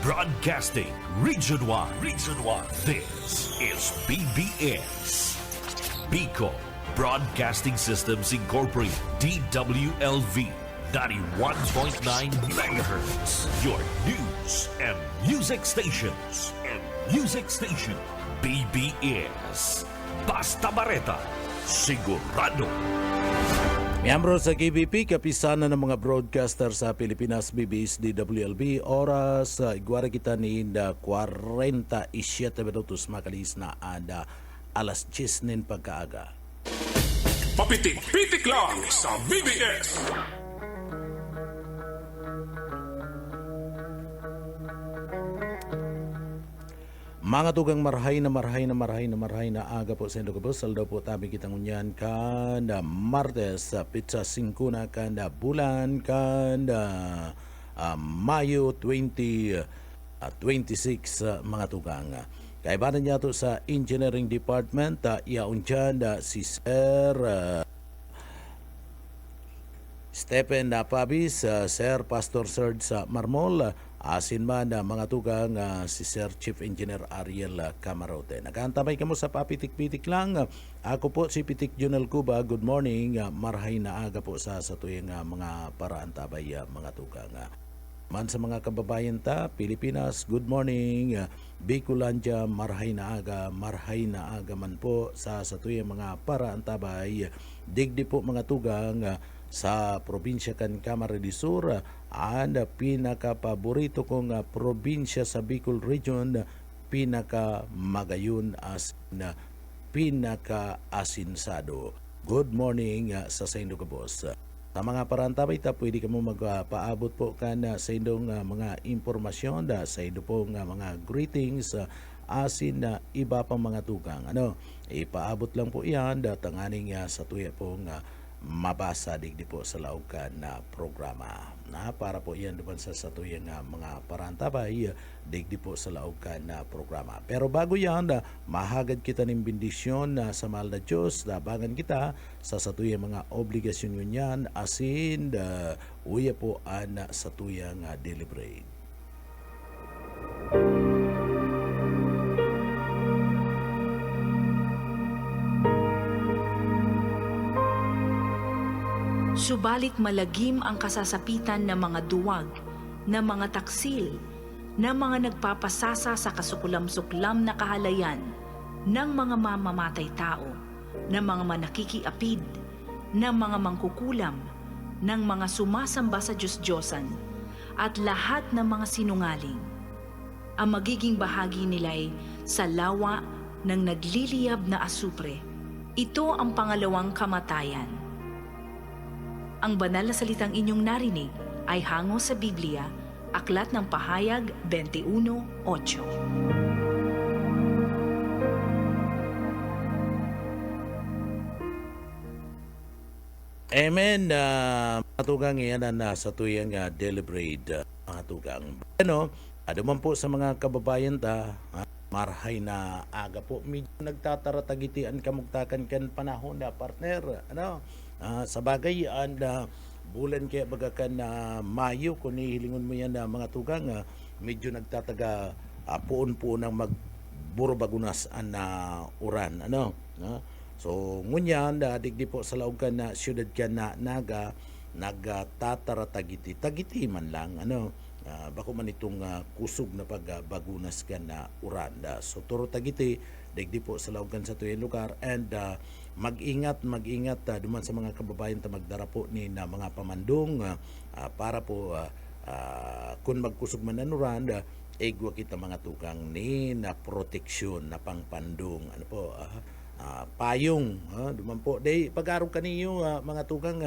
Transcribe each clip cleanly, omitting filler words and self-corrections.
Broadcasting Region 1. Region 1. This is BBS. Bicol Broadcasting Systems Incorporated. DWLV. 91.9 megahertz. Your news and music stations. BBS. Basta Bareta. Sigurado. Miyembro sa KBP, kapisanan ng mga broadcaster sa Pilipinas, BBS, DWLB, oras, igwara kita ni 47 minutos makalis na ada alas 10 nin pagkaaga. Papitik-pitik lang sa BBS. Mga tugang marhay na aga po sa Indogabos. Saldo po tabi kitang unyan kanda Martes, pizza 5 na kanda bulan kanda Mayo 2026 mga tugang. Kaibanan niya to sa Engineering Department, iaun dyan si Sir Stephen Pabis, Sir Pastor Serge sa Marmol, asin man mga tugang si Sir Chief Engineer Ariel Camarote. Nagkaantamay kamo sa papitik-pitik lang. Ako po si Pitik Junel Cuba. Good morning. Marhay na aga po sa tuyang mga paraan tabay mga tugang. Man sa mga kababayan ta, Pilipinas, good morning. Bicolandia, marhay na aga man po sa tuyang mga paraan tabay. Digdi po mga tugang sa probinsya kan Camarines Sur, ang pinaka-paborito kong probinsya sa Bicol Region, pinaka-magayon as na pinaka-asinsado. Good morning sa Indogabos. Sa mga parantabay ta, pwede ka mo magpaabot po ka na sa indong mga impormasyon, sa indo po mga greetings, asin na iba pang mga tugang. Ipaabot lang po yan, tanganing sa tuya pong mabasa digdi po sa laukan na programa. Para po yan naman sa tuyang mga parantabay, digdi po sa laukan na programa. Pero bago yan, mahagad kita ng bendisyon sa mahal na Diyos, labangan kita sa tuyang mga obligasyon yun yan, asin, uya po sa tuyang deliberate. Subalit malagim ang kasasapitan ng mga duwag, ng mga taksil, ng mga nagpapasasa sa kasukulam-suklam na kahalayan, ng mga mamamatay tao, ng mga manakikiapid, ng mga mangkukulam, ng mga sumasamba sa Diyos-Diyosan, at lahat ng mga sinungaling. Ang magiging bahagi nila'y sa lawa ng nagliliyab na asupre. Ito ang pangalawang kamatayan. Ang banal na salitang inyong narinig ay hango sa Biblia, Aklat ng Pahayag 21:8. Amen. Mga tugang yan na sa tuyang deliberate mga tugang. Aduman po sa mga kababayan ta, marhay na aga po. Medyo nagtataratagitian kamugtakan kan panahon na partner. Sa bagay, bulan kaya bagakan na Mayo, kung hilingon mo yan mga tugang, medyo nagtataga puon-puon ng magburobagunas na uran. So, ngunyan, digdi po sa laugan na siyudad ka na nagtataratagiti. Tagiti man lang, bako man itong kusog na pagbagunas ka na uran. So, turo tagiti, digdi po sa laugan sa tuyang lugar, and mag-ingat duman sa mga kababayan ta magdara po ni na mga pamandong para po kung magkusog man anuran, egwa kita mga tukang ni na proteksyon na pangpandong payong duman po day pag-araw kaniyo mga tukang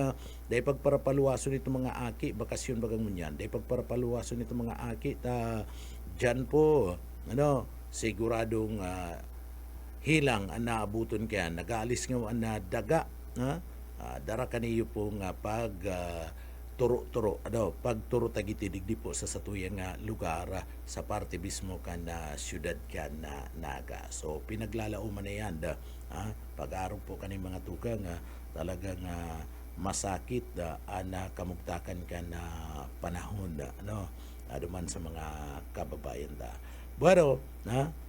day pagparapaluwason nito mga aki bakasyon bagang munyan, day pagparapaluwason nito mga aki ta dyan po siguradong hilang ang naabuton kaya nag-aalis nga na daga dara kaniyo po nga pag turo pagturo tagiti digdi po sa satuyang lugar sa parte mismo kan na syudad kan na Naga. So pinaglalauman na yan pag-araw po kaning mga tukang talagang masakit ana kamugtakan ka na panahon duman sa mga kababayan ta. Bueno,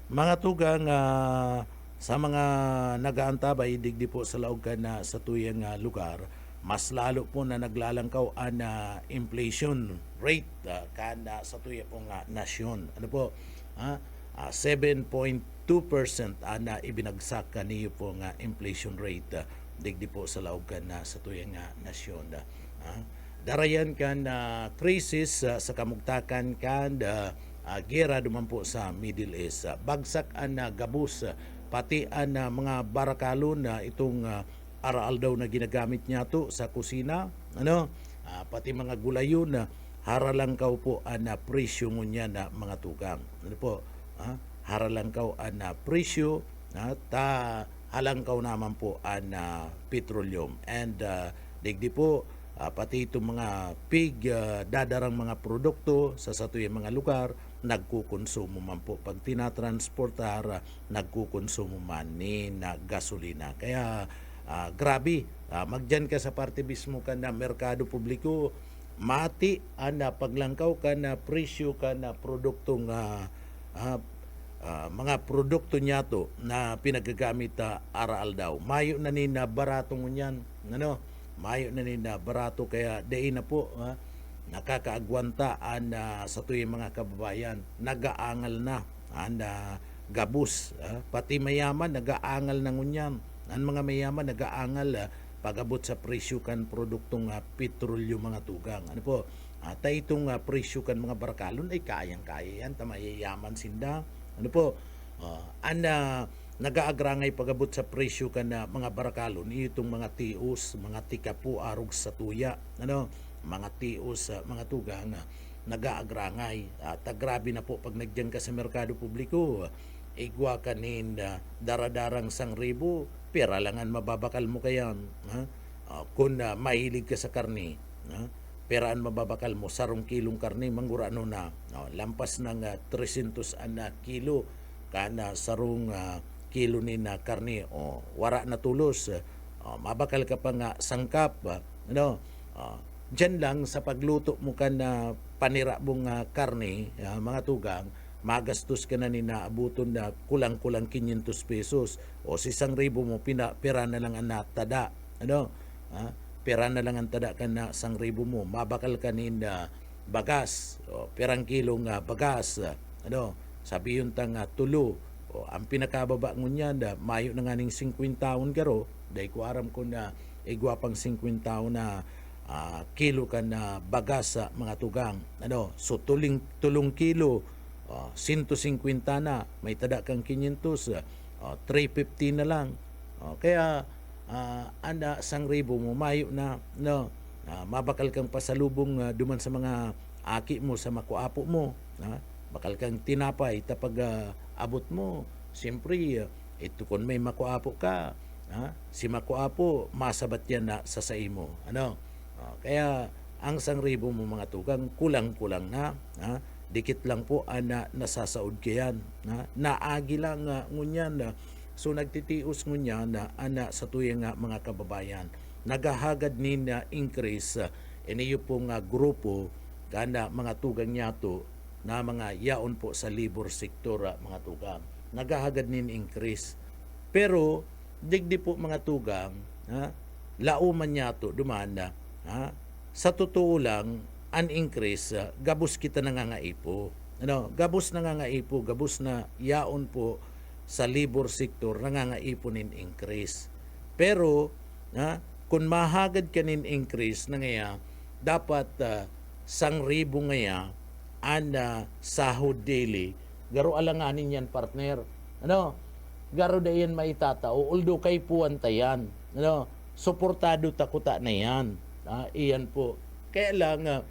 mga tugang sa mga nagaantabay digdi po sa laog na sa tuyang lugar, mas lalo po na naglalangkaw ang inflation rate kana sa tuya pong nasyon. Ano po? 7.2% na ibinagsak kaniyo po nga inflation rate digdi po sa laog na sa tuyang nasyon. Darayan kan krisis sa kamugtakan kan gera duman po sa Middle East. Bagsak ang gabus pati ang mga barakalon na itong aral daw na ginagamit niya to sa kusina. Pati mga gulayon na haralangkaw po ang presyo niya na mga tugang. Ano po? Haralangkaw ang presyo ta halangkaw naman po ang petroleum. And digdi po pati itong mga pig dadarang mga produkto sa satuyang mga lugar nagkukonsumo man po pag tinatransportar nagkukonsumo man ni na gasolina. Kaya grabe magdyan ka sa parte mismo ka na merkado publiko mati na paglangkaw ka na presyo ka na produktong mga produkto niya to na pinagagamit aral daw. Mayo na ni na barato mo niyan. Mayo na ni na barato kaya dai na po nakakaagwanta sa tuyong mga kababayan. Nagaangal na gabus. Pati mayaman nagaangal na ngunyan. Ang mga mayaman nagaangal pagabot sa presyo kan produktong petrolyo mga tugang. Ano po? Ta itong presyo kan mga barakalon ay kayang-kaya yan. Tamayayaman sinda. Ano po? Nagaagrangay pagabot sa presyo kan mga barakalon itong mga tios, mga tikapu arog sa tuya. Mga tios, mga tugang nagaagrangay. Grabe na po pag nagyan ka sa merkado publiko. Igwa kanin daradarang 1,000 pera langan mababakal mo kayan. Kung mahilig ka sa karne, peraan mababakal mo 1 kilong karne manggurano na lampas ng 300 kilo kana sarong kilo ni na karne wara na tulos mabakal ka pa nga sangkap dyan lang sa pagluto mo ka na panirabong karne mga tugang magastos ka na ni naabuton na kulang-kulang 500 pesos o si 1,000 mo pera na lang ang natada pera na lang ang tada ka na 1,000 mo mabakal ka ni na bagas o perang kilong bagas sabi yun tang tulo o ang pinakababa ngunya da mayo na nga ning 50 taon karo dahil ko aram ko na igwa pang 50 taon na kilo ka na bagas sa mga tugang so tulong kilo 150 na may tada kang 500 350 na lang kaya anda 1,000 mo mayo na mabakal kang pasalubong duman sa mga aki mo sa makuapo mo bakal kang tinapay tapag abot mo siyempre ito kung may makuapo ka si makuapo masabat yan na sa mo kaya ang 1,000 mo mga tugang kulang-kulang na dikit lang po nasasaod kayan naagi lang ngunyan so nagtitios ngunyan na sa tuyang mga kababayan nagahagad ni na increase iniyo pong grupo kana mga tugang niya to na mga yaon po sa labor sector mga tugang nagahagad ni increase pero digdi po mga tugang lauman niya to dumanda sa totoo lang an increase gabos kita nangangaipo gabos nangangaipo gabos na yaon po sa labor sector nangangaipo nin increase pero kung mahagad ka nin increase na ngaya dapat 1,000 ngaya sahod daily garo alanganin yan partner garo da yan maitatao although kay puwantayan suportado takuta na yan iyan po kaya lang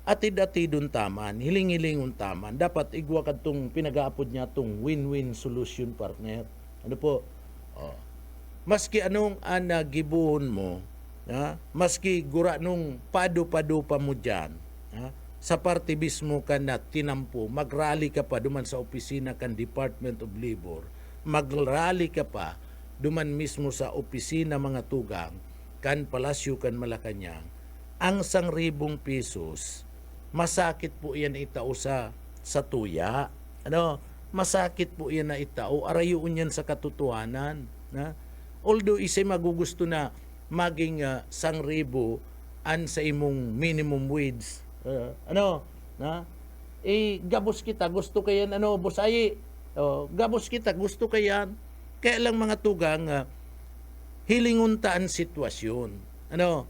atid-atidon taman hiling-hilingon taman dapat igwa kadtong pinagaapod niya tong win-win solution partner maski anong gibuhon mo maski gura nung pado-pado pa mo dyan sa parte mismo ka na tinampo magrally ka pa duman sa opisina kan Department of Labor magrally ka pa duman mismo sa opisina mga tugang kan Palasyo kan Malacañang ang 1,000 pesos masakit po yan itao sa tuya. Ano? Masakit po yan na itao. Arayuon yan sa katotohanan. Na? Although isa'y magugusto na maging 1,000 an sa imong minimum wage. Ano? Na? Gabos kita, gusto kayan, ano, busayi. Gabos kita, gusto kayan. Kaya lang mga tugang, hilinguntaan sitwasyon. Ano?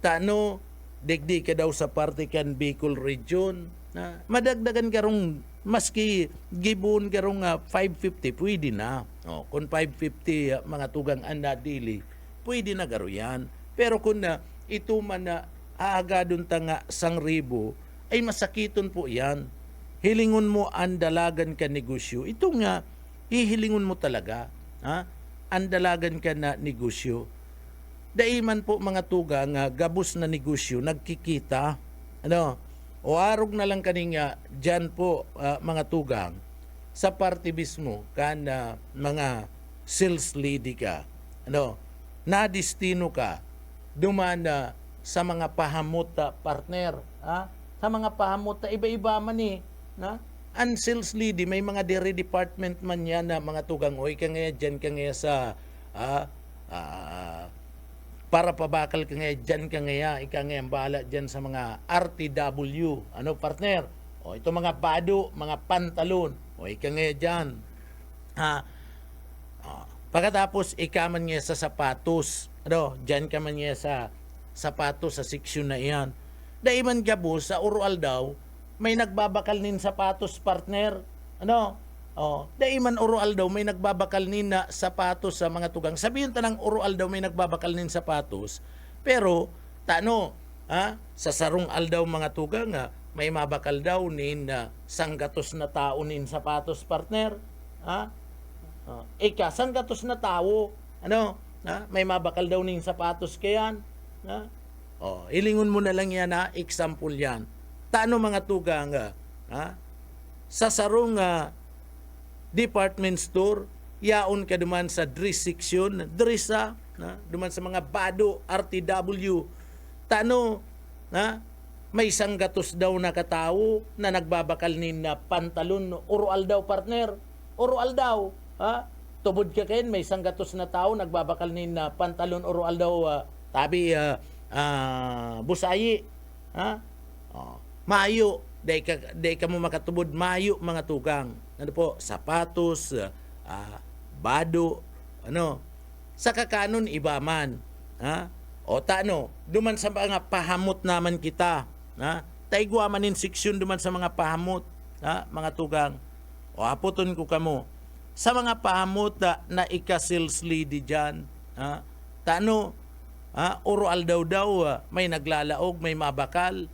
Tano, digdi ka daw sa parte kan Bicol region. Na, madagdagan ka rong, maski gibon ka rong 550, pwede na. Kung 550 mga tugang andadili, pwede na garo yan. Pero kung ito man na aagadon ta nga 1,000, ay masakiton po yan. Hilingon mo ang dalagan ka negosyo. Ito nga, hihilingon mo talaga. Ha? Ang dalagan ka na negosyo. Daiman po mga tugang, gabos na negosyo, nagkikita. Ano? O arog na lang kaninga, dyan po mga tugang, sa parte mismo, kan mga sales lady ka. Ano? Nadistino ka, dumana sa mga pahamot partner. Ha? Sa mga pahamot, iba-iba man eh. Na? Ang sales lady, may mga dairy department man yan na mga tugang, oy ka nga dyan ka nga sa para pabakal ka nga dyan ka nga, ika nga ang bahala dyan sa mga RTW. Ano partner? O ito mga bado, mga pantalon. O ika nga dyan. Pagkatapos, ikaman nga sa sapatos. Ano? Dyan ka man nga sa sapatos sa seksyon na iyan. Daiman gabo sa urual daw, may nagbabakal nin sapatos partner. Ano? Daiman urual daw may nagbabakal nin na sapatos sa mga tugang. Sabihin tanang urual daw may nagbabakal nin sapatos. Pero tano, sa sarong aldaw mga tugang may mabakal daw nin sanggatos na tao nin sapatos partner. Ika sanggatos na tao. Ano? May mabakal daw nin sapatos kayan. Ilingon mo na lang yan example yan. Tano mga tugang sa sarong department store, yaon ka duman sa dress section, dressa, duman sa mga bado, RTW. Tano, may isang gatos daw na katao na nagbabakal nin na pantalon, urual daw partner, urual daw. Tubod ka kayo, may isang gatos na tao nagbabakal nin na pantalon, urual daw, tabi, busayi. Mayo, day ka mo makatubod, mayo mga tugang. Ano po, sapatos, bado, ano, sa kakanon iba man. O tano, duman sa mga pahamot naman kita. Taigwa manin seksyon duman sa mga pahamot, mga tugang. O aputon ko kamo, sa mga pahamot na ika-sales lady dyan, tano, urual daw, may naglalaog, may mabakal,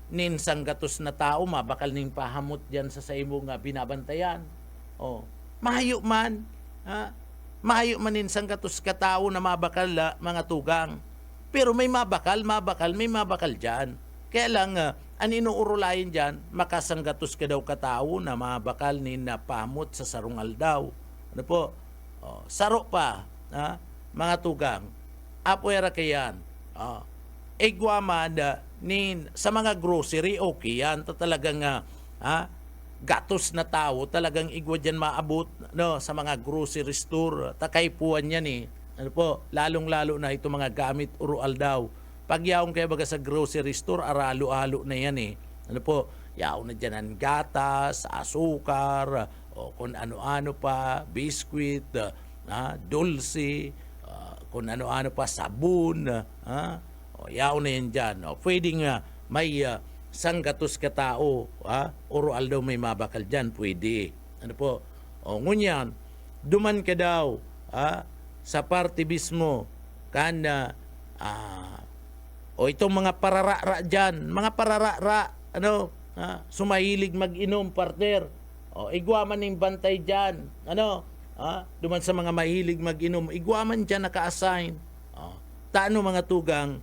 nin sanggatos na tao, mabakal ning pahamot dyan sa imong binabantayan. Mahayo man, mahayo man nin sanggatos ka tao na mabakal mga tugang. Pero may mabakal dyan. Kaya lang, aninuurulayin dyan, makasanggatos ka daw ka tao na mabakal nin pahamot sa sarungal daw. Ano po? Saro pa, mga tugang. Apuera kayan. Igwaman sa mga grocery, okay yan. Talagang gatos na tao, talagang igwa dyan maabot sa mga grocery store. Takaypuan yan eh. Ano po, lalong-lalo na ito mga gamit urual daw. Pag yaong kayo baga sa grocery store, aralo-alo na yan eh. Ano po, yaong na dyan ang gatas, asukar, o kung ano-ano pa, biskwit, dulce, kung ano-ano pa, sabon, yaw na yan dyan. Pwede nga may sanggatos ka tao, urual daw may mabakal dyan, pwede. Ano po? Ngunyan, duman ka daw sa parte mismo, itong mga parara dyan, mga parara, sumahilig mag-inom, partner. Igwaman ng bantay dyan, duman sa mga mahilig mag-inom, igwaman dyan naka-assign. Tano mga tugang,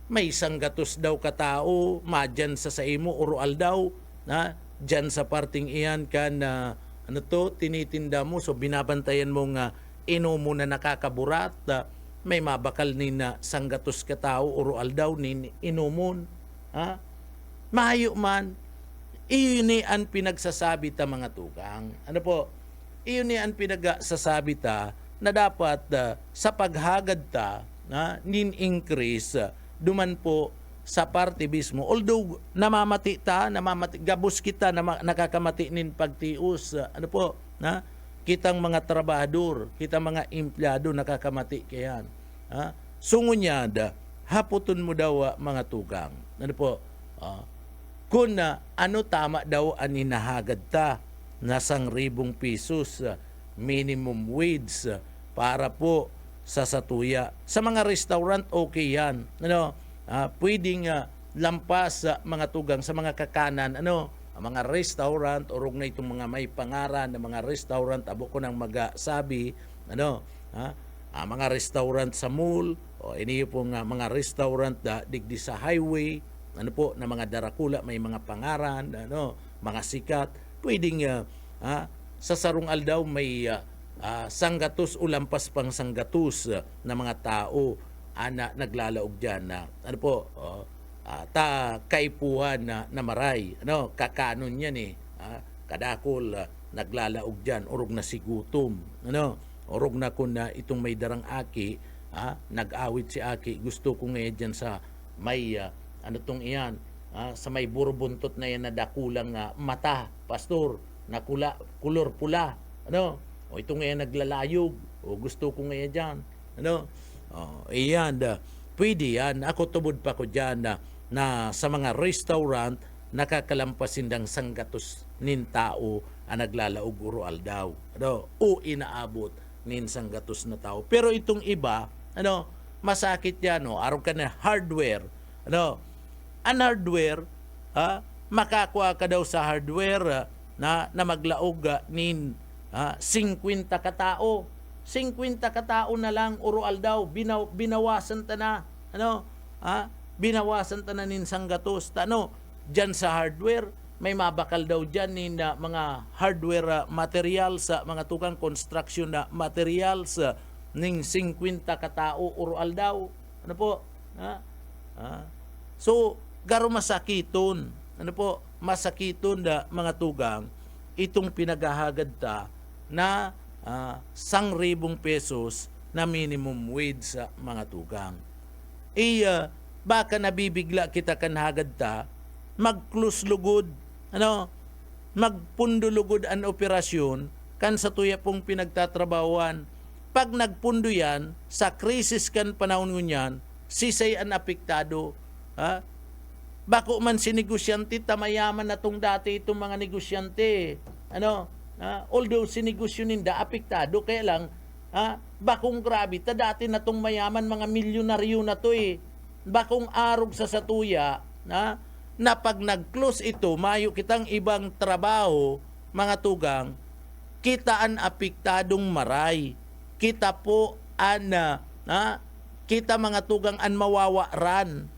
may isang gatos daw katao, madyan sa imo, urual daw, dyan sa parting iyan kan, tinitinda mo, so binabantayan mo nga, inumo na nakakaburat, may mabakal ni na sanggatos katao, urual daw, ni inumon, mahayo man, iyon ni ang pinagsasabi ta mga tugang. Ano po? Iyon ni ang pinagsasabi ta na dapat sa paghagad ta na nin-increase duman po sa parte mismo. Although namamati gabos kita na nakakamati nin pagtius. Ano po? Na kitang mga trabahador, kitang mga empleyado nakakamati kayan. Sungunyada, haputon mo daw mga tugang. Ano po? Kung ano tama daw ang hinahagad ta na 1,000 pesos minimum wage para po sa satuya. Sa mga restaurant, okay yan. Ano? Pwedeng lampas sa mga tugang, sa mga kakanan, ang mga restaurant, orog na itong mga may pangaran ng mga restaurant, abo ko nang magasabi, mga restaurant sa mall, o ini po nga mga restaurant digdi sa highway, na mga darakula, may mga pangaran, mga sikat, pwedeng sa sarong aldaw may sanggatos o lampas pang sanggatos na mga tao na naglalaog dyan na kaipuhan na maray, kakanon yan kadakol naglalaog dyan, orog na sigutom, orog na kung na itong may darang aki, nag-awit si aki, gusto ko ngayon dyan sa may tong iyan, sa may burbuntot na yan na dakulang mata, pastor, na kulor pula, o itong ngayon naglalayog, o gusto ko ngayon dyan, iyan, pwede yan. Ako tubod pa ko dyan na sa mga restaurant nakakalampasindang sanggatos nin tao ang naglalaog uro aldaw. O inaabot nin sanggatos na tao. Pero itong iba, masakit yan, araw ka na hardware. Ang hardware, makakuha ka daw sa hardware na maglaog nin 50 katao. 50 katao na lang urual daw, binawasan ta na, binawasan ta na nin sanggatos. Diyan sa hardware, may mabakal daw dyan nin mga hardware materials, mga tukang construction na materials, ning 50 katao urual daw. So, garo masakiton, masakiton na mga tugang, itong pinagahagad ta na 1,000 pesos na minimum wage sa mga tugang. Baka nabibigla kita kanhagad ta, mag-close lugod, magpundo lugod ang operasyon, kan sa tuya pong pinagtatrabawan. Pag nagpundo yan, sa krisis kan panahon ngunyan, sisay ang apektado. Bako man si negosyante, tamayaman na tong dati itong mga negosyante. Although sinegosyo ninda apektado, kaya lang bakong grabe ta dati na tong mayaman, mga milyonaryo na to bakong arog sa satuya na pag nag-close ito, mayo kitang ibang trabaho, mga tugang, kita an apektadong maray, kita po kita mga tugang an mawawaran,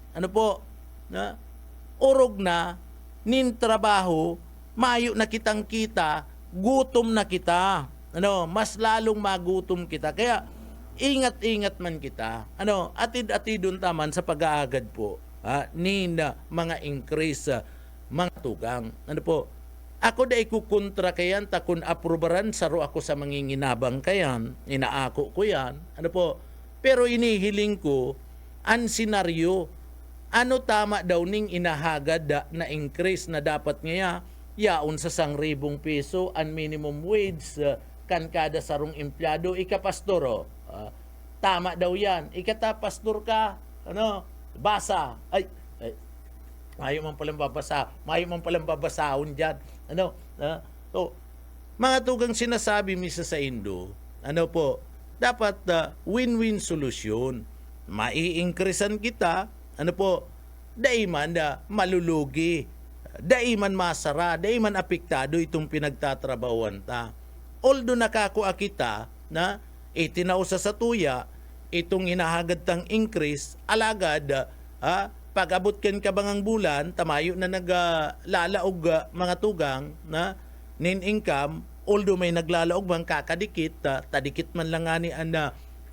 orog na nin trabaho, mayo na kitang kita, gutom na kita. Mas lalong magutom kita. Kaya ingat-ingat man kita. Atid-atidon taman sa pag-aagad po ni mga increase mga tugang. Ako da ikukontra kayan ta kun aprobaran saro ako sa manginginabang kayan, inaako ko yan. Pero inihiling ko ang senaryo, tama daw ning inahagad na increase na dapat ngaya yaon sa 1,000 peso ang minimum wage kan kada sarong empleyado. Pastor, tama daw yan. Ikata pastor ka, basa. Mayo man palang babasahon dyan. So, mga tugang sinasabi misa sa Indo, dapat win-win solution. Mai-increasean kita, daiman malulugi, daiman masara, daiman apektado itong pinagtatrabawan ta. Although nakakuha kita na itinaw sa satuya, itong hinahagad tang increase, alagad, pag-abot ken kabangang bulan, tamayo na naglalaog mga tugang na nin income, although may naglalaog bang kakadikit, tadikit man lang nga ni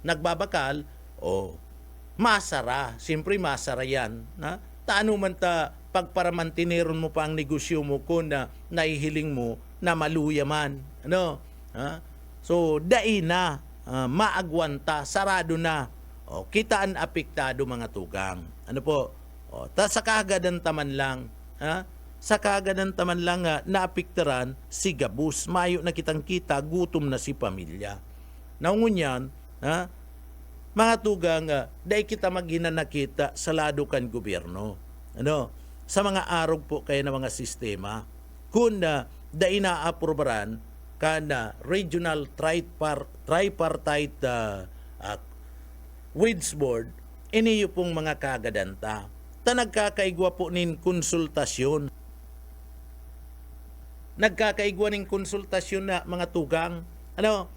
nagbabakal, masara. Siyempre masara yan. Taano man ta pagparamantineron mo pa ang negosyo mo kung na naihiling mo na maluya man. Ano? Ha? So, dai na, maagwanta, sarado na. O, kitaan apektado mga tugang. Ano po? O, sa kagadan taman lang, ha? Sa kagadan taman lang naapektaran si gabus. Mayo na kitang kita, gutom na si pamilya. Naungunyan, ha? Mga tugang, dahil kita maghinanakita sa lado kan gobyerno. Ano? Sa mga arog po kayo ng mga sistema, kung dahil naaprubaran ka na regional tripartite Weeds Board, iniyo pong mga kagadanta. Nagkakaigwa po nin konsultasyon. Nagkakaigwa nin konsultasyon na mga tugang. Ano?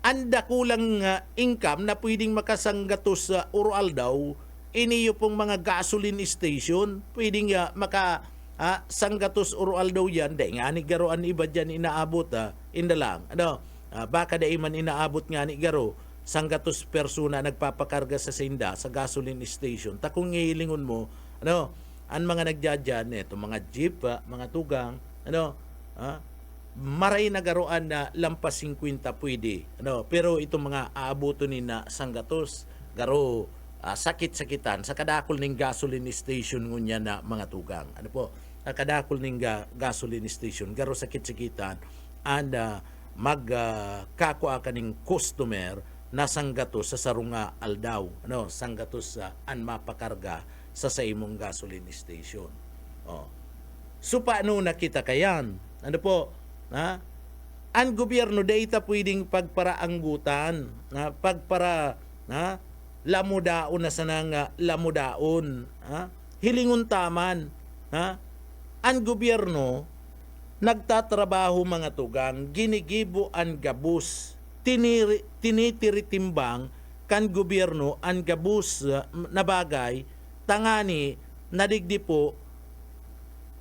Anda kulang income na pwedeng makasanggatos sa oral daw, iniyo pong mga gasoline station, pwedeng sanggatos oral daw yan, dahil nga ni garoan iba dyan inaabot, indalang. Ano? Baka dahil man inaabot nga ni garo, sanggatos persona nagpapakarga sa sinda, sa gasoline station. Takong ngilingon mo, ano? Ang mga nagdadyan, itong mga jeep, mga tugang, ano? Maray na garoan na lampas 50 pwede. Ano, pero itong mga aabuto ni na sanggatos, garo sakit-sakitan sa kadakol ning gasoline station ngunya na mga tugang. Ano po? Sa kadakol ning gasoline station, garo sakit-sakitan and magkakwa kaning customer na sanggatos sa sarunga aldaw. Ano, sanggatos sa mapakarga sa imong gasoline station. Oh. So paano nakita kayan? Ano po? Ha? Ang gobyerno data pwedeng pagparaanggutan, lamudaon na sanang lamudaon, hilingon taman, ang gobyerno nagtatrabaho mga tugang, ginigibo ang gabus, tinitiritimbang kan gobyerno ang gabus na bagay, tangani nadigdi po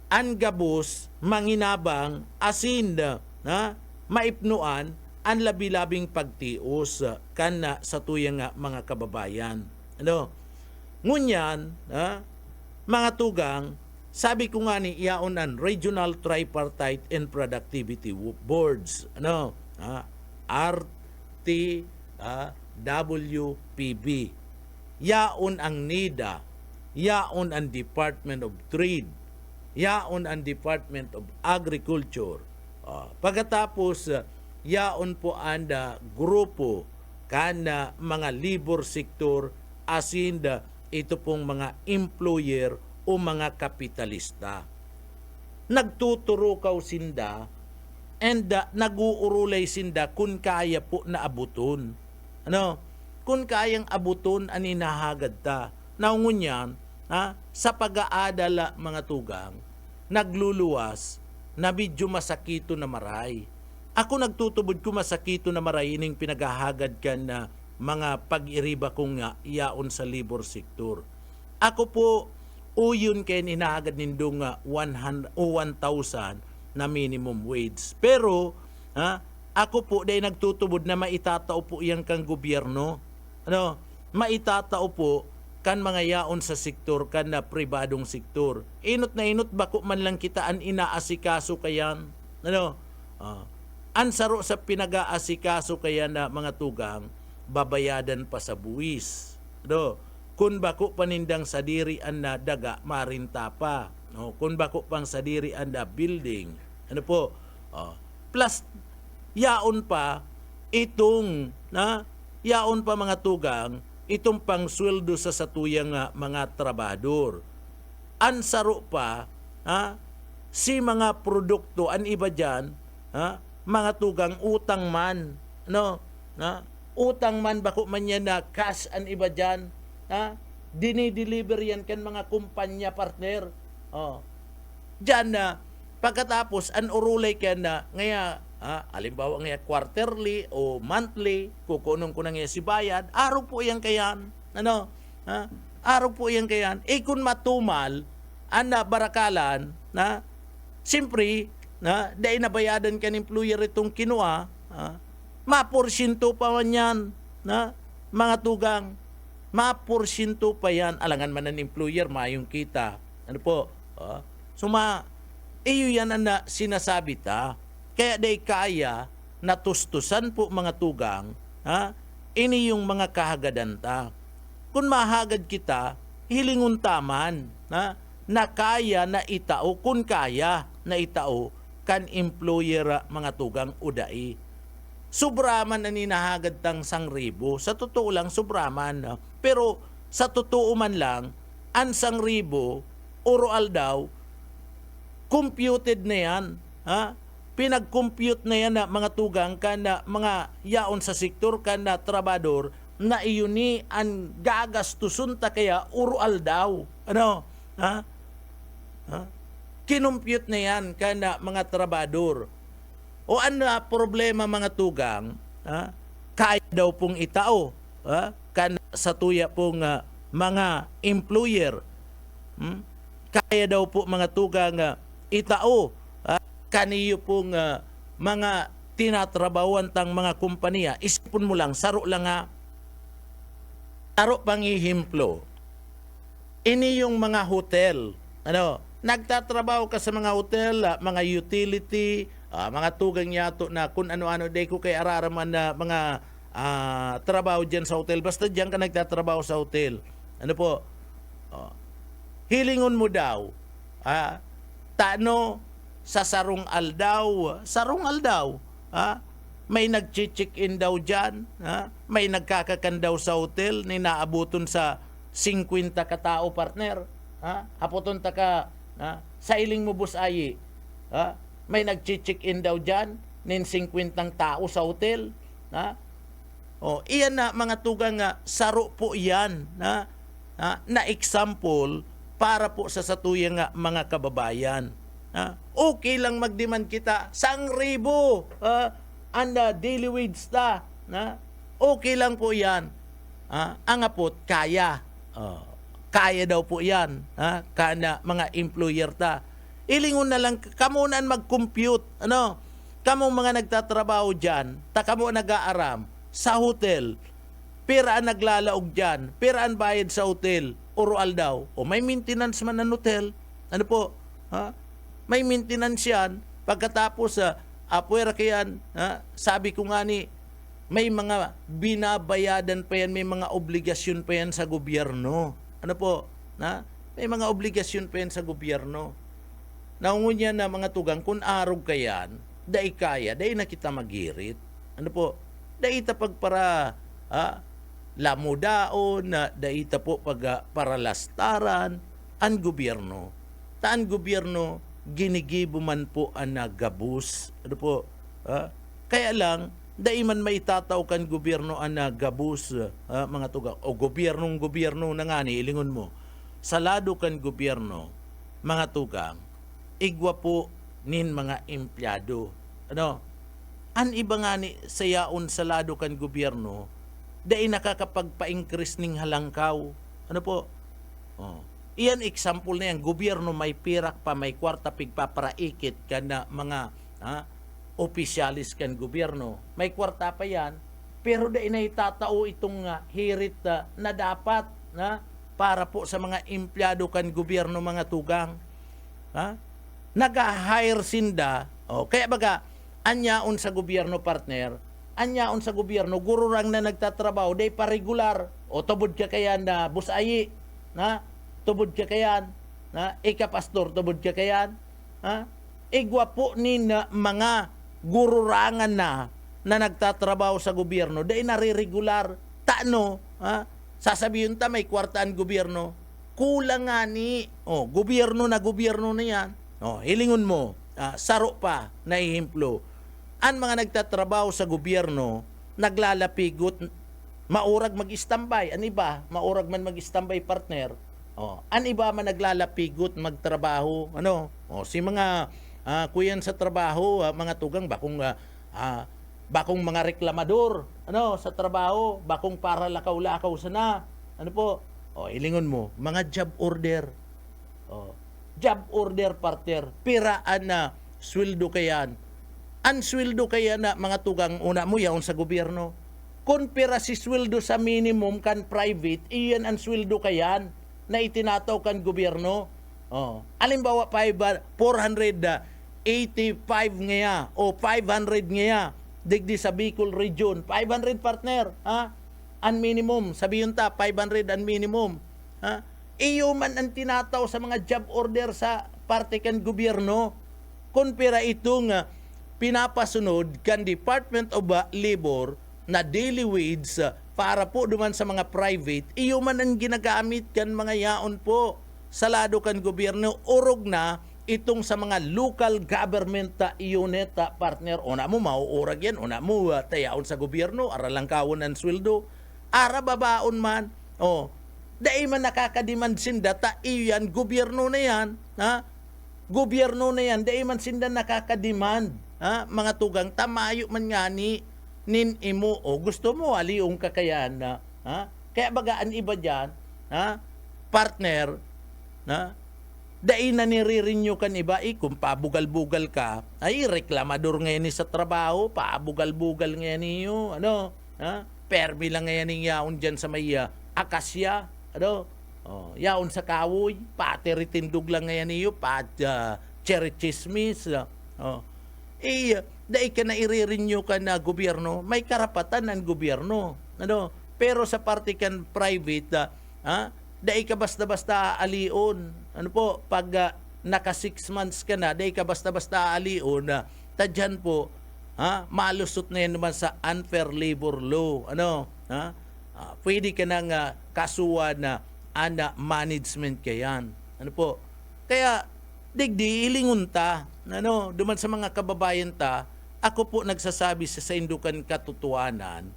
ang gabus manginabang asin maipnuan ang labi-labing pagtios kana sa tuyang mga kababayan. Ano? Ngunyan, mga tugang, sabi ko nga ni iyaon ang Regional Tripartite and Productivity Boards. Ano? RTWPB. Yaon ang NIDA. Yaon ang Department of Trade. Yaon ang Department of Agriculture. Pagkatapos, yaon po ang grupo kana mga labor sector asin ito pong mga employer o mga kapitalista. Nagtuturo kaw sinda and naguurulay sinda kung kaya po na abuton. Ano? Kung kayang abuton ani nahagad ta. Naungunyan, sa pag-aadala mga tugang, nagluluwas na medyo masakito na maray. Ako nagtutubod ko masakito na maray ining pinaghahagad ka na mga pag-iriba kong iyaon sa labor sector. Ako po, uyon kayo hinahagad nindong 1,000 na minimum wage. Pero, ako po dahil nagtutubod na maitatao po iyang kang gobyerno. Ano? Maitatao po kan mga yaon sa sektor, kan na pribadong sektor. Inot na inot, bako man lang kita an inaasikaso kayan. Ano? Ansaro sa pinag-aasikaso kayan na mga tugang, babayadan pa sa buwis. Ano? Kung bako panindang sadiri an na daga, marinta pa. No? Kung bako pang sadiri an na building. Ano po? Plus, yaon pa, yaon pa mga tugang, itong pangsweldo sa satuyang mga trabador. Ansaro pa, si mga produkto, an iba dyan, mga tugang utang man, no? Utang man, bako man yan na cash an iba dyan, dinideliver yan kan mga kumpanya partner. Dyan na, pagkatapos, an urulay ka na, ngaya, alimbawa nga quarterly o monthly, kukunong ko na nga si bayad, araw po yan kayan. Ano? Araw po yan kayan. Kung matumal, barakalan, siyempre, dahil nabayadan ka ng employer itong kinuha, maporsyento pa man yan, mga tugang, maporsyento pa yan. Alangan man ng employer, mayong kita. Ano po? iyo yan ang na sinasabi ta. Kaya day kaya natustusan po mga tugang, ini yung mga kahagadan ta. Kung mahagad kita, hilingon taman, na kaya na itao, kung kaya na itao, kan employer mga tugang udai. Sobraman na ninahagad tang 1,000. Sa totoo lang, sobraman. Pero sa totoo man lang, ang 1,000, oral daw, computed na yan. Pinag-compute na yan na mga tugang ka na mga yaon sa sektor ka na trabador na iyon ni ang gagastusun ta kaya oral daw. Kinumpute na yan ka na mga trabador. O ano problema mga tugang, kaya daw pong itao, kan sa tuya pong mga employer, kaya daw po mga tugang itao, kaniyo pong mga tinatrabawan tang mga kumpanya. Isipon mo lang, saro lang saro panghihimplo. Ini yung mga hotel, nagtatrabaho ka sa mga hotel, mga utility, mga tugang yato na kung ano-ano, day ko kay araraman na mga trabaho dyan sa hotel. Basta dyan ka nagtatrabaho sa hotel. Hilingon mo daw, tano sa sarong aldaw, may nag-check-in daw dyan, may nagkakakan daw sa hotel, na inaabuton sa 50 katao partner, hapoton ta ka, sa iling mo busayi, may nag-check-in daw dyan, nin 50 tao sa hotel, iyan na mga tugang saro po yan, na example para po sa satuyang mga kababayan. Okay lang magdemand kita 1,000 ang daily wage ta. Okay lang po yan. Ang apot, kaya. Kaya daw po yan. Kana mga employer ta. Ilingon na lang, kamo na mag-compute. Kamo mga nagtatrabaho dyan, kamo nag-aaram sa hotel, pera ang naglalaog dyan, pera ang bayad sa hotel, oral daw. O may maintenance man ng hotel. May maintenance yan. Pagkatapos, apwera kayan, sabi ko nga ni, may mga binabayadan pa yan, may mga obligasyon pa yan sa gobyerno. May mga obligasyon pa yan sa gobyerno. Naungunya na mga tugang, kung arog kayan, dai kaya, dai na kita magirit. Dai ta pagpara, lamudaon, dai ta po paralastaran, ang gobyerno. Taan gobyerno, ginigibo man po ang nagabus. Kaya lang, dai man may tataw kan gobyerno ang nagabus, mga tugang. O gobyerno na nga ni, ilingon mo. Salado kan gobyerno, mga tugang, igwa po nin mga empleyado. An iba nga ni sayaon salado kan gobyerno, dai nakakapagpa-increase ning halangkaw. Iyan example na yan, gobyerno may pirak pa, may kwarta pigpaparaikit ka na mga opisyalis kan gobyerno. May kwarta pa yan, pero dahil na itatao itong hirit na dapat para po sa mga empleyado kan gobyerno mga tugang. Nag-hire sinda, kaya baga, anyaon sa gobyerno partner, anyaon sa gobyerno, gururang na nagtatrabaho, day pa regular, o tubod ka kaya na busayi, tubod ka kayan, ikapastor, tubod ka kayan, igwa po ni na mga gururangan na nagtatrabaho sa gobyerno, dahil nare-regular, sasabihin ta may kwartaan gobyerno, kulang nga ni, gobyerno na yan, hilingon mo, saro pa, naihimplo, ang mga nagtatrabaho sa gobyerno, naglalapigot, maurag mag-istambay, an iba, maurag man mag-istambay partner, an iba man naglalapigot magtrabaho, si mga kuyan sa trabaho, mga tugang, bakong mga reklamador, sa trabaho, bakong para lakaw-lakaw sana, ilingon mo, mga job order partner, piraan na sweldo kayan, ang sweldo kaya na mga tugang, una mo yaon sa gobyerno, kung pira si sweldo sa minimum kan private, iyan ang sweldo kayan, na itinataw kan gobyerno. Alimbawa 485 ngaya o 500 ngaya digdi sa Bicol region. 500 partner, ha? Ang minimum, sabihin ta 500 ang minimum. Ha? Iyo man ang tinataw sa mga job order sa parte kan gobyerno. Kumpira itong pinapasunod kan Department of Labor na daily wage para po duman sa mga private, iyo man ang ginagamit kan mga yaon po sa lado kan gobyerno, urog na itong sa mga local government unit partner. Una mo mauurag yan, una mo tayaon sa gobyerno, aralang kawon ang sweldo, ara babaon man, dahil man nakakademand sinda, iyo yan, gobyerno na yan, ha? Gobyerno na yan, dahil man sinda nakakademand, ha? Mga tugang, tamayo man nga ni nin imo, gusto mo, aliong kakayan na, ha? Kaya bagaan iba dyan, ha? Partner, na dahil na nire-renew kan iba, kung pabugal-bugal ka, ay reklamador ngayon sa trabaho, pabugal-bugal ngayon niyo, ha? Permi lang ngayon yung yaon dyan sa may akasya, yaon sa kawoy, pati ritindog lang ngayon niyo, cherry chismis, dahil ka na i-renew ka na gobyerno, may karapatan ng gobyerno, pero sa parte kan private, dahil ka basta-basta alion. Pag naka 6 months ka na, dahil ka basta-basta alion, tadyan po, malusot na yan naman sa unfair labor law. Pwede ka nang kasuhan na management kayan. Kaya, digdi, ilingon ta, duman sa mga kababayan ta, ako po nagsasabi sa indukan katotohanan,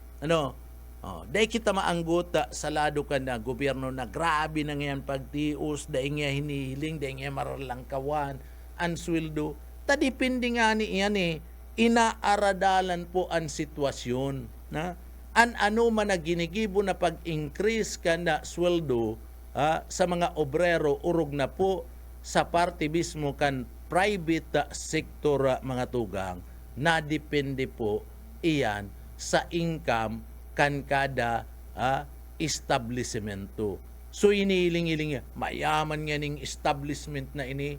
dahil kita maanggot sa lado ka na gobyerno na grabe na ngayon pagtios, dahil nga hinihiling, dahil nga maralangkawan, ang sweldo. Tadipindi nga ni iyan inaaradalan po ang sitwasyon. Ano man na ginigibo na pag-increase ka na sweldo sa mga obrero, urog na po sa parte mismo kan private sector mga tugang, na depende po iyan sa income kan kada establishmento. So inihiling-hiling mayaman nga ning establishment na ini,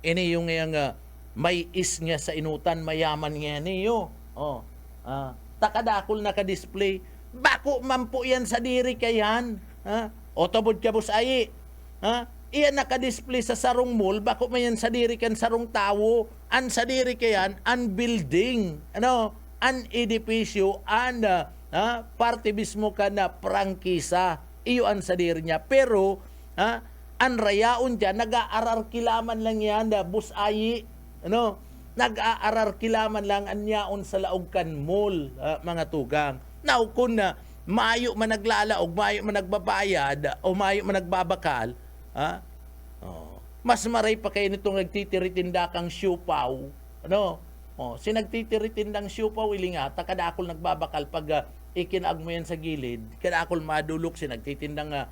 ini yung nga may is nga sa inutan, mayaman nga niyo. Takadakol naka-display, bako man po yan sa diri kayan. Otobod ka bus ay. Iyan naka-display sa sarong mall, bako man yan sa diri kan sarong tawo, an sa diri kayan, an building, an edipisyo, an parte mismo ka na prangkisa, iyo an sa diri niya. Pero, an rayaon dyan, nag-aarar kilaman lang yan, bus ayi, nag-aarar kilaman lang an yaon sa laog kan mall, mga tugang. Now, kung mayo man naglalaog, mayo man nagbabayad, o mayo man nagbabakal, mas maray pa kayo nitong nagtitiritinda kang siupaw, sinagtitiritindang siupaw, iling takadakol nagbabakal pag ikinag mo yan sa gilid, kadakol madulok, sinagtitindang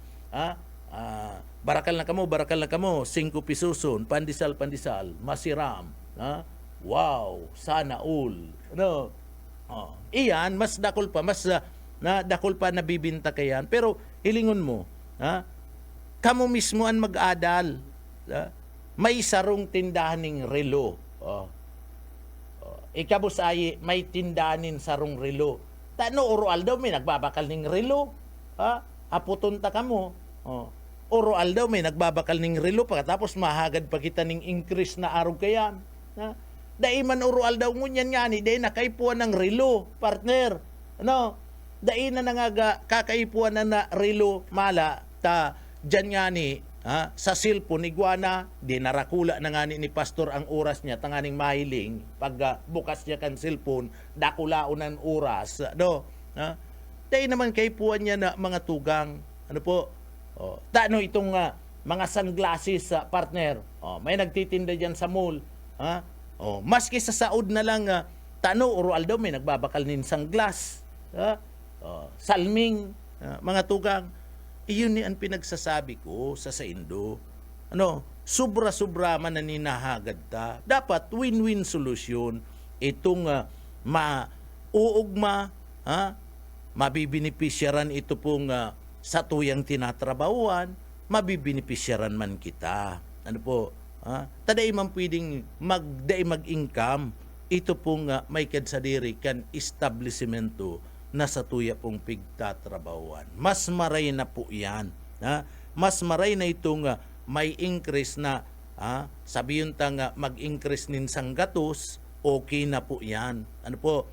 barakal na kamo, 5 pisuson, pandisal, masiram, wow, sana all, iyan, mas dakol pa, dakol pa nabibinta kayan, pero hilingon mo, kamo mismo ang mag-adal, may sarong tindahaning relo, ikabos ay may tindahanin sarong relo. Oroal daw may nagbabakal ning relo. Aputon ta kamo. Oroal daw may nagbabakal ning relo pagkatapos mahagad pa kita ning increase na araw kayan. Dahil man oroal daw ngunyan nga ni, dahil nakaipuan ng relo, partner. Dahil na nangaga kakaipuan na relo mala, dyan nga ni, sa cellphone iguana, di narakula na nga ni pastor ang oras niya, tanganing mahiling, pag bukas niya kan cellphone, dakulaon ang oras, dahil naman kay puwan niya na mga tugang, itong mga sunglasses, partner, may nagtitinda dyan sa mall, maski sa saod na lang, oroal daw may nagbabakal nin sunglass, salming, mga tugang, iyon ni ang pinagsasabi ko sa Indo. Sobra-sobra man na ninahagad ta. Dapat win-win solution itong mauugma, mabibinipisyaran ito pong sa tuyang tinatrabahuan, mabibinipisyaran man kita. Ano po? Taday man pwedeng mag-income. Ito pong may kadsadiri kan establishmento na sa tuya pong pigtatrabawan. Mas maray na po yan. Mas maray na itong may increase na sabihin ta nga mag-increase nin sang gatos, okay na po yan. Ano po?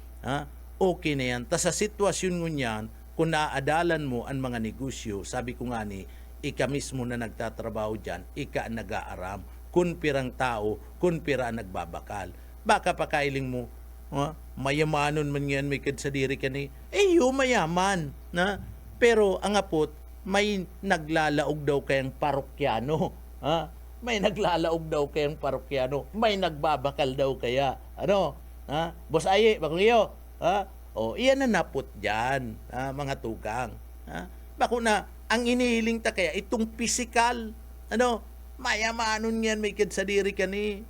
Okay na yan. Ta sa sitwasyon ngunyan, kung naadalan mo ang mga negosyo, sabi ko nga ni, ika mismo na nagtatrabaho dyan, ika ang nag-aaram, kun pirang tao, kun pira ang nagbabakal. Baka pakailing mo, mayamanon man yan, may kadsadiri ka ni, mayaman. Pero ang apot, may naglalaog daw kayang parokyano. May naglalaog daw kayang parokyano. May nagbabakal daw kaya. Ano? Boss Aye, bakliyo. Iyan na napot dyan, mga tugang. Bako na, ang inihiling ta kaya, itong physical, mayamanon yan, may kadsadiri ka ni.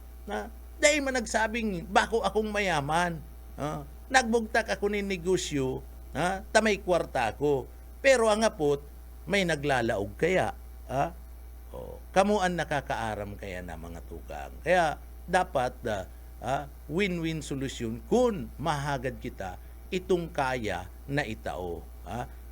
Dahil man nagsabing, bako akong mayaman. Nagbugtak ako ni negosyo, tamay kwarta ako. Pero ang apot, may naglalaog kaya. Kamuan nakakaaram kaya na mga tugang. Kaya dapat win-win solution kung mahagad kita itong kaya na itao.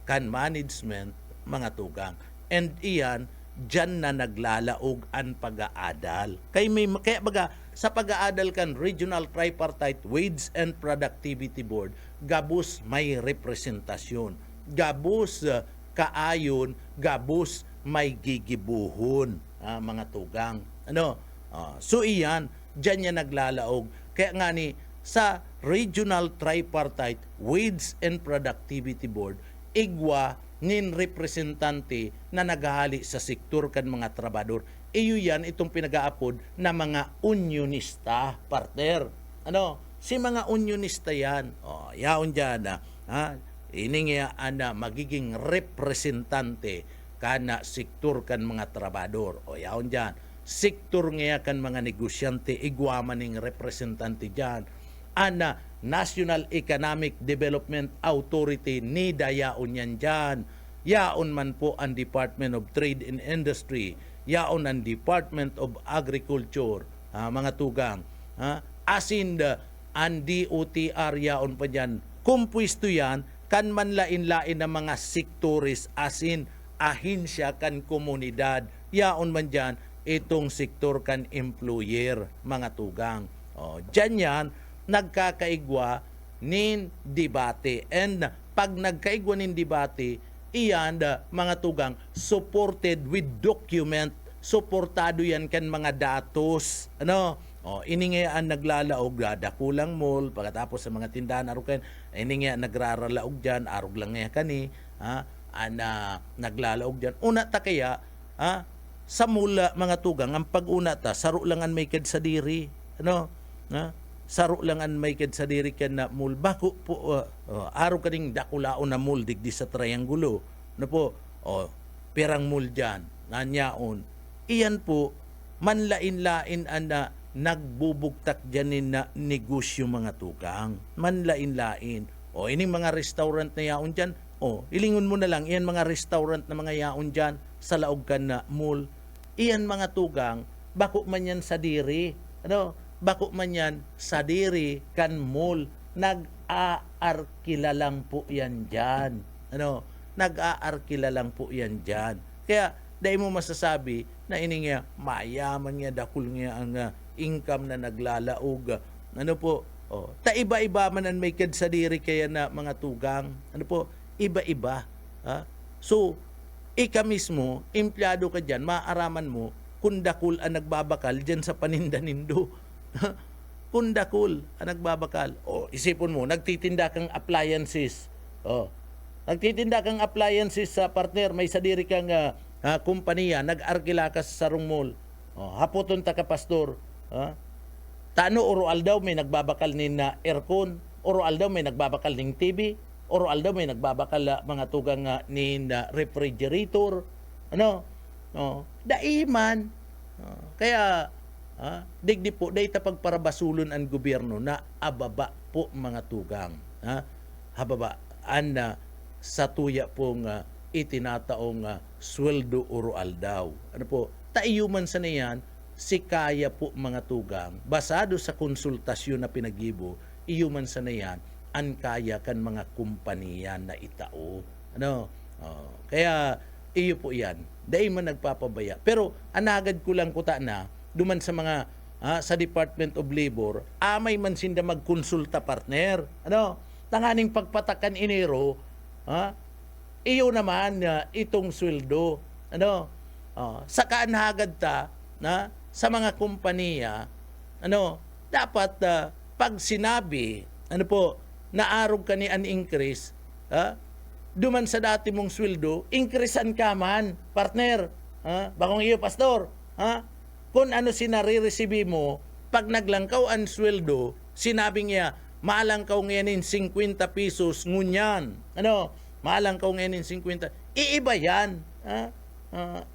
Kan management, mga tugang. And iyan, dyan na naglalaog ang pag-aadal. Kaya baga, sa pag-aadal kan Regional Tripartite Wage and Productivity Board, gabus may representasyon. Gabus kaayon, gabus may gigibuhon, mga tugang. So iyan, dyan niya naglalaog. Kaya nga ni, sa Regional Tripartite Wage and Productivity Board, igwa nin representante na naghahali sa sektor kan mga trabador. Iyo yan itong pinag-aapod na mga unionista, partner. Si mga unionista yan. Yaon dyan ininga ana magiging representante kana sektor kan mga trabador. Yaon dyan. Sektor nga kan mga negosyante, igwaman ning representante dyan. Ana National Economic Development Authority ni dayaon yan dyan. Yaon man po ang Department of Trade and Industry. Yaon ang Department of Agriculture. Mga tugang. Asin ang DOTR yaon pa dyan. Kumpwisto yan, kan manlain-lain ng mga sektoris asin ahinsya kan komunidad. Yaon man dyan, itong sektor kan employer, mga tugang. Dyan yan, nagkakaigwa nin debate. And pag nagkaigwa nin debate, iyan, mga tugang, supported with document, suportado yan kan mga datos. Iningayaan naglalaog, dakulang mall, pagkatapos sa mga tindahan, arukan, iningayaan nagraralaog dyan, arog lang nga kani, naglalaog dyan. Una ta kaya, sa mula, mga tugang, ang pag-una ta, saro lang ang may kadsadiri. Saro lang ang may kadsadiri ka na mall. Bako po, araw kaning dakulao na mall, digdi sa triangulo. Pirang mall dyan, nanyaon. Iyan po, manlain-lain na nagbubugtak dyan na negosyo, mga tukang. Manlain-lain. Ining mga restaurant na yaon dyan, ilingon mo na lang, iyan mga restaurant na mga yaon dyan, sa laog ka na mall. Iyan mga tugang, bako man yan sa diri. Bako man yan sa diri kan mall. Nag-aarkila lang po yan dyan. Nag-aarkila lang po yan dyan. Kaya, dahil mo masasabi na ininga, mayaman nga, dakul nga ang income na naglalaog. Ta iba-iba man ang may kadsadiri kaya na mga tugang. Iba-iba. So, ika mismo, empleyado ka dyan, maaraman mo, kung dakul ang nagbabakal dyan sa paninda-nindo. Kung dakul ang nagbabakal. Isipon mo, nagtitinda kang appliances. Nagtitinda kang appliances sa partner, may sadiri kang kumpanya, nag-arkila ka sa sarong mall. Hapoton ta ka, pastor. Tano, oroal daw may nagbabakal nin na aircon, oroal daw may nagbabakal ning TV, oroal daw may nagbabakal mga tugang nin refrigerator. Daiman. Kaya, digdi po, dahi pagparabasulon ang gobyerno na ababa po, mga tugang. Hababaan na sa tuya pong itinataong sweldo oral daw. Ano po, taiyuman sa niyan, si kaya po mga tugang, basado sa konsultasyon na pinagibo, iyuman sa niyan, an kaya kan mga kumpanya na itao. Ano? Kaya, iyo po yan. Dahil man nagpapabaya. Pero, anagad ko lang kuta na, duman sa mga, sa Department of Labor, amay man sinda magkonsulta partner. Ano? Tanganing pagpatakan inero, iyo naman itong sweldo. Ano? Saka anagad ta, na, sa mga kumpanya, ano, dapat pag sinabi, ano po, naarog ka ni an increase, duman sa dati mong sweldo, increasean ka man, partner. Bakong iyo, pastor. Kung ano sinare-receive mo, pag naglangkaw ang sweldo, sinabi niya, malangkaw ngayon 50 pesos, ngunyan. Ano? Malangkaw ngayon 50. Iiba yan.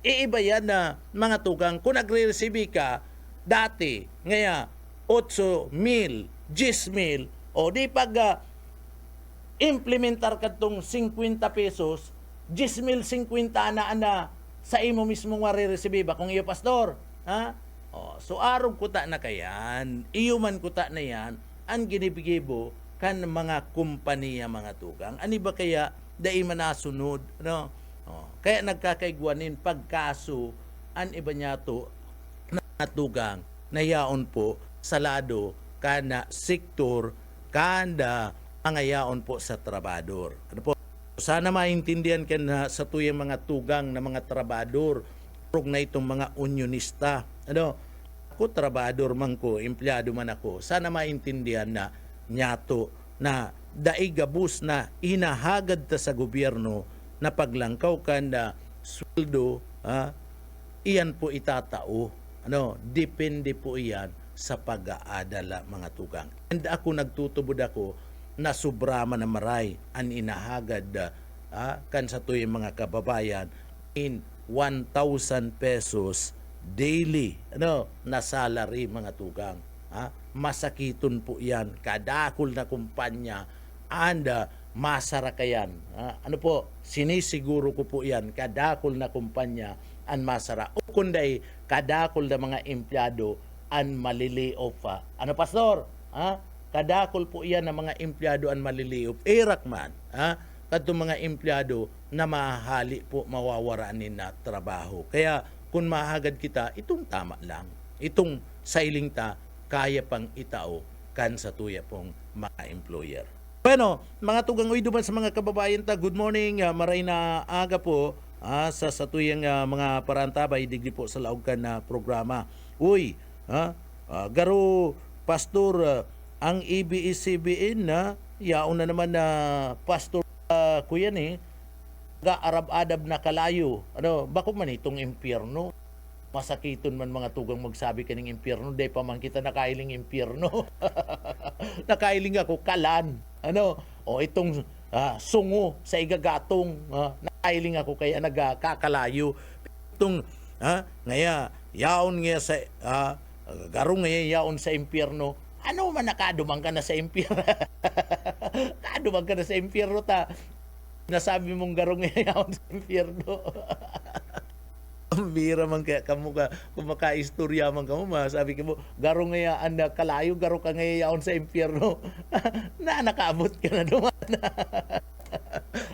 Iiba yan na mga tugang. Kung nagre-receive ka, dati, ngaya, 8,000, 10,000, o di pag implementar ka itong 50 pesos, 10,050 na sa imo mismo mare-receive ba kung iyo, pastor? So, arog kuta na kayan, iyo man kuta na yan, ang ginibigibo kan mga kumpanya mga tugang. Ani ba kaya, dai manasunod, no? Kaya nagkakaigwanin pagkaso an iba niya to na tugang na yaon po sa lado kana sektor kanda angayaon po sa trabador. Ano po? Sana maintindihan ka na sa tuyang mga tugang na mga trabador rog na itong mga unionista. Ano? Ako trabador man ko, empleyado man ako. Sana maintindihan na nyato na daigabus na inahagad ta sa gobyerno na paglangkaw ka na sweldo, iyan po itatao. Ano, depende po iyan sa pag-aadala mga tugang. And ako nagtutubod ako na sobrama na maray ang inahagad kan sa tuyong mga kababayan in 1,000 pesos daily na salary mga tugang. Masakiton po iyan, kadakol na kumpanya and masarakayan. Ano po, sinisiguro ko po yan, kadakol na kumpanya an masara. O kunday, kadakol na mga empleyado an malili-off. Ano, pastor? Kadakol po yan ng mga empleyado an malili-off. Irak man, kadtong mga empleyado na mahali po mawawaranin na trabaho. Kaya, kung mahagad kita, itong tama lang. Itong sailing ta, kaya pang itao kan sa tuya pong mga employer. Bueno, mga tugang uy duman sa mga kababayan ta, good morning, maray na aga po sa tuyang mga parantabay digdi po sa laog kan na programa. Uy, garo pastor ang ABS-CBN na yaon na naman na pastor kuya ni ga-arab-adab na kalayo. Ano, bako man itong impyerno? Masakiton man mga tugang magsabi kaning impyerno, day pa man kita nakailing impyerno. Nakailing ako kalan. Ano? O itong sungo sa igagatong, nakailing ako kaya nagkakalayo. Itong ngaya yaon nga sa garong ngaya yaon sa impyerno. Ano man nakadumang ka na sa impyerno? Kadumang ka na sa impyerno ta. Nasabi mong garong ngaya yaon sa impyerno. Ang bira man kaya kamo ka, kung makaistorya man kamo, masabi ka mo, garo ngaya anda kalayo, garo ka ngayaon sa impyerno. Na nakaabot ka na duman.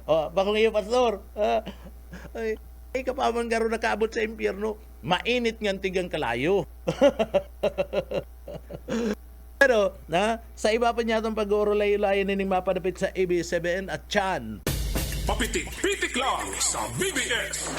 Bako ngayon, pastor. Ay, kapaman garo nakaabot sa impyerno, mainit nga tigang kalayo. Pero, sa iba pa niya itong pag-uurolay-ulayan nining mapadapit sa ABS-CBN at Chan. Papitik-pitik lang sa BBS.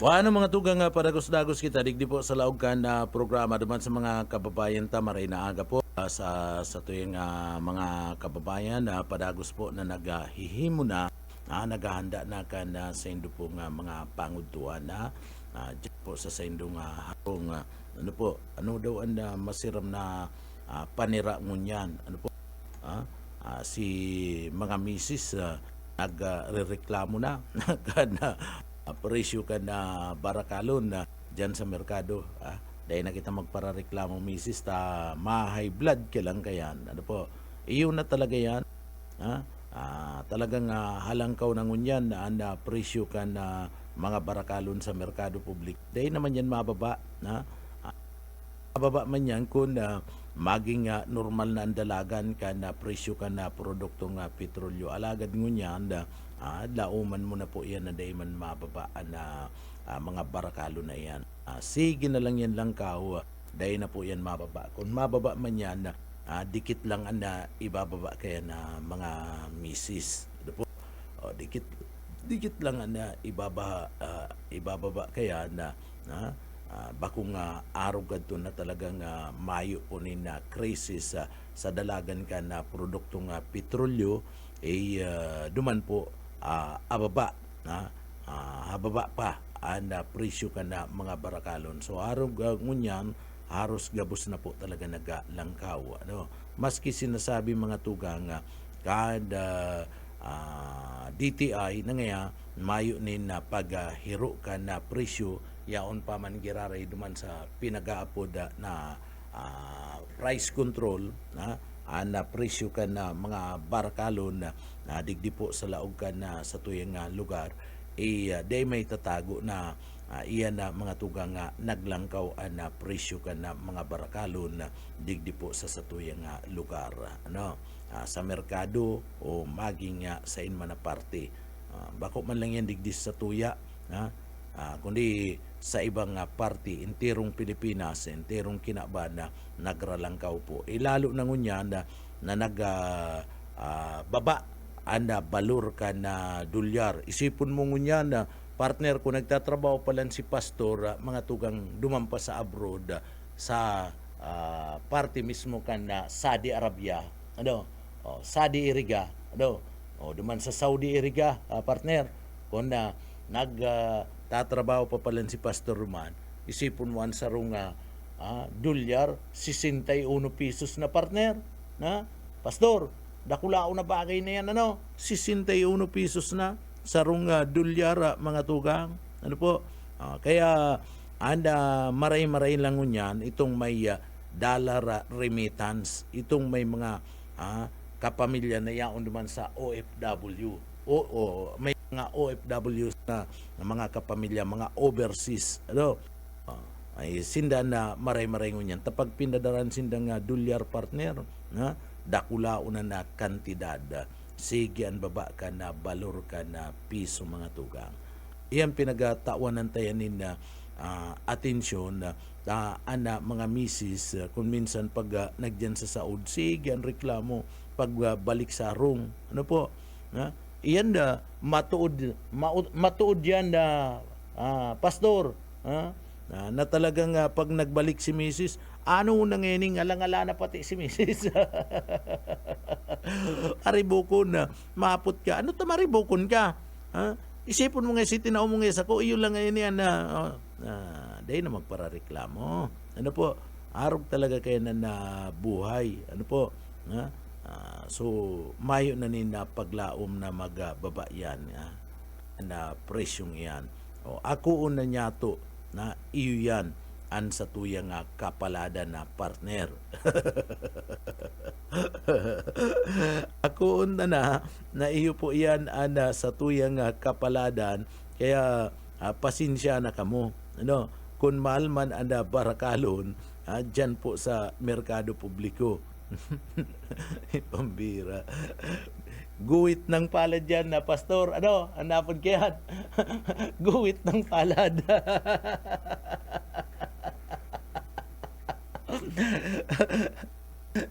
Ano mga tugang padagos-dagos kita digdi po sa laog kan na programa duman sa mga kababayan ta maray na aga po sa tuyong mga kababayan padagos po na naghihimo na naghahanda na kan sa indo po nga mga pangudtuan na po sa indo nga harong ano po ano daw ang masiram na panira ngunyan ano po si mga misis nagrereklamo na kana presyo ka na barakalon na dyan sa merkado. Dahil na kita magparareklamo misis ta ma-high blood ka lang kayan. Ano po, iyon na talaga yan. talagang halangkaw na ngunyan na presyo kan na mga barakalon sa merkado publik. Dahil naman yan mababa. Mababa man yan kung maging normal na andalagan ka na presyo ka na produktong petrolyo. Alagad ngunyan lauman mo na po yan na dahil man mababa na mga barakalo na yan. Sige na lang yan lang kao. Dahil na po yan mababa. Kung mababa man yan, dikit lang na ibababa kaya na mga misis. Ano po? Dikit lang na ibababa kaya na bakong araw kadto na talagang mayo po ni na crisis sa dalagan ka na produktong petrolyo duman po ababa hababa pa na presyo ka na mga barakalon. So araw ngunyan haros gabos na po talaga nagalangkaw. Maski sinasabi mga tugang kada DTI na ngaya mayo ni na paghiro ka na presyo yaon pa man giraray duman sa pinagaapod na price control na presyo ka na mga barakalon na digdi po sa laog ka na sa tuyang lugar day may tatago na iyan na mga tugang naglangkaw na presyo ka na mga barakalon na digdi po sa satuyang lugar sa merkado o maging sa inman na parte. Bako man lang yan digdi sa tuya kundi sa ibang parte enterong Pilipinas, enterong Kinaban na nagralangkaw po. Lalo na ngunyan na baba balor ka na dolyar. Isipon mo ngunyan na partner ko nagtatrabaho pa lang si pastor mga tugang dumampas sa abroad sa parte mismo kan na Saudi Arabia Saudi Iriga duman sa Saudi Iriga partner kung tatrabaho pa pala si pastor Roman isipon mo ang sarong dolyar 61 pesos na partner pastor dakulao na bagay na yan 61 pesos na sarong dolyar mga tugang kaya maray-maray lang ngunyan itong may dollar remittance itong may mga kapamilya na yaon naman sa OFW may mga OFWs na mga kapamilya mga overseas ay sinda na maray-maray ngunyan tapag pinadaran sinda nga dolyar partner dakulao na kantidad sige ang baba ka na balor ka na piso mga tugang. Iyan pinagatawanan tayanin na atensyon na mga misis kung minsan pag nagdiyan sa Saud sige ang reklamo pag balik sa rung iyan matuod yan na pastor na talagang pag nagbalik si misis ano nang ngayon alangala na pati si misis aribukon na maapot ka ano tamaribukon ka isipon mo nga si tinao mo nga sa ko iyo lang ngayon yan dahil na magparareklamo arog talaga kayo na buhay so mayo na nina paglaom na magbaba yan na presyong yan ako una niya to na iyo yan an sa tuyang kapalada na partner. Ako una na iyo po yan sa tuyang kapaladan kaya pasensya na kamo kung mahal man anda barakalon dyan po sa merkado publiko. Pambira. Guwit ng palad yan na pastor. Hanapon kayan. Guwit ng palad.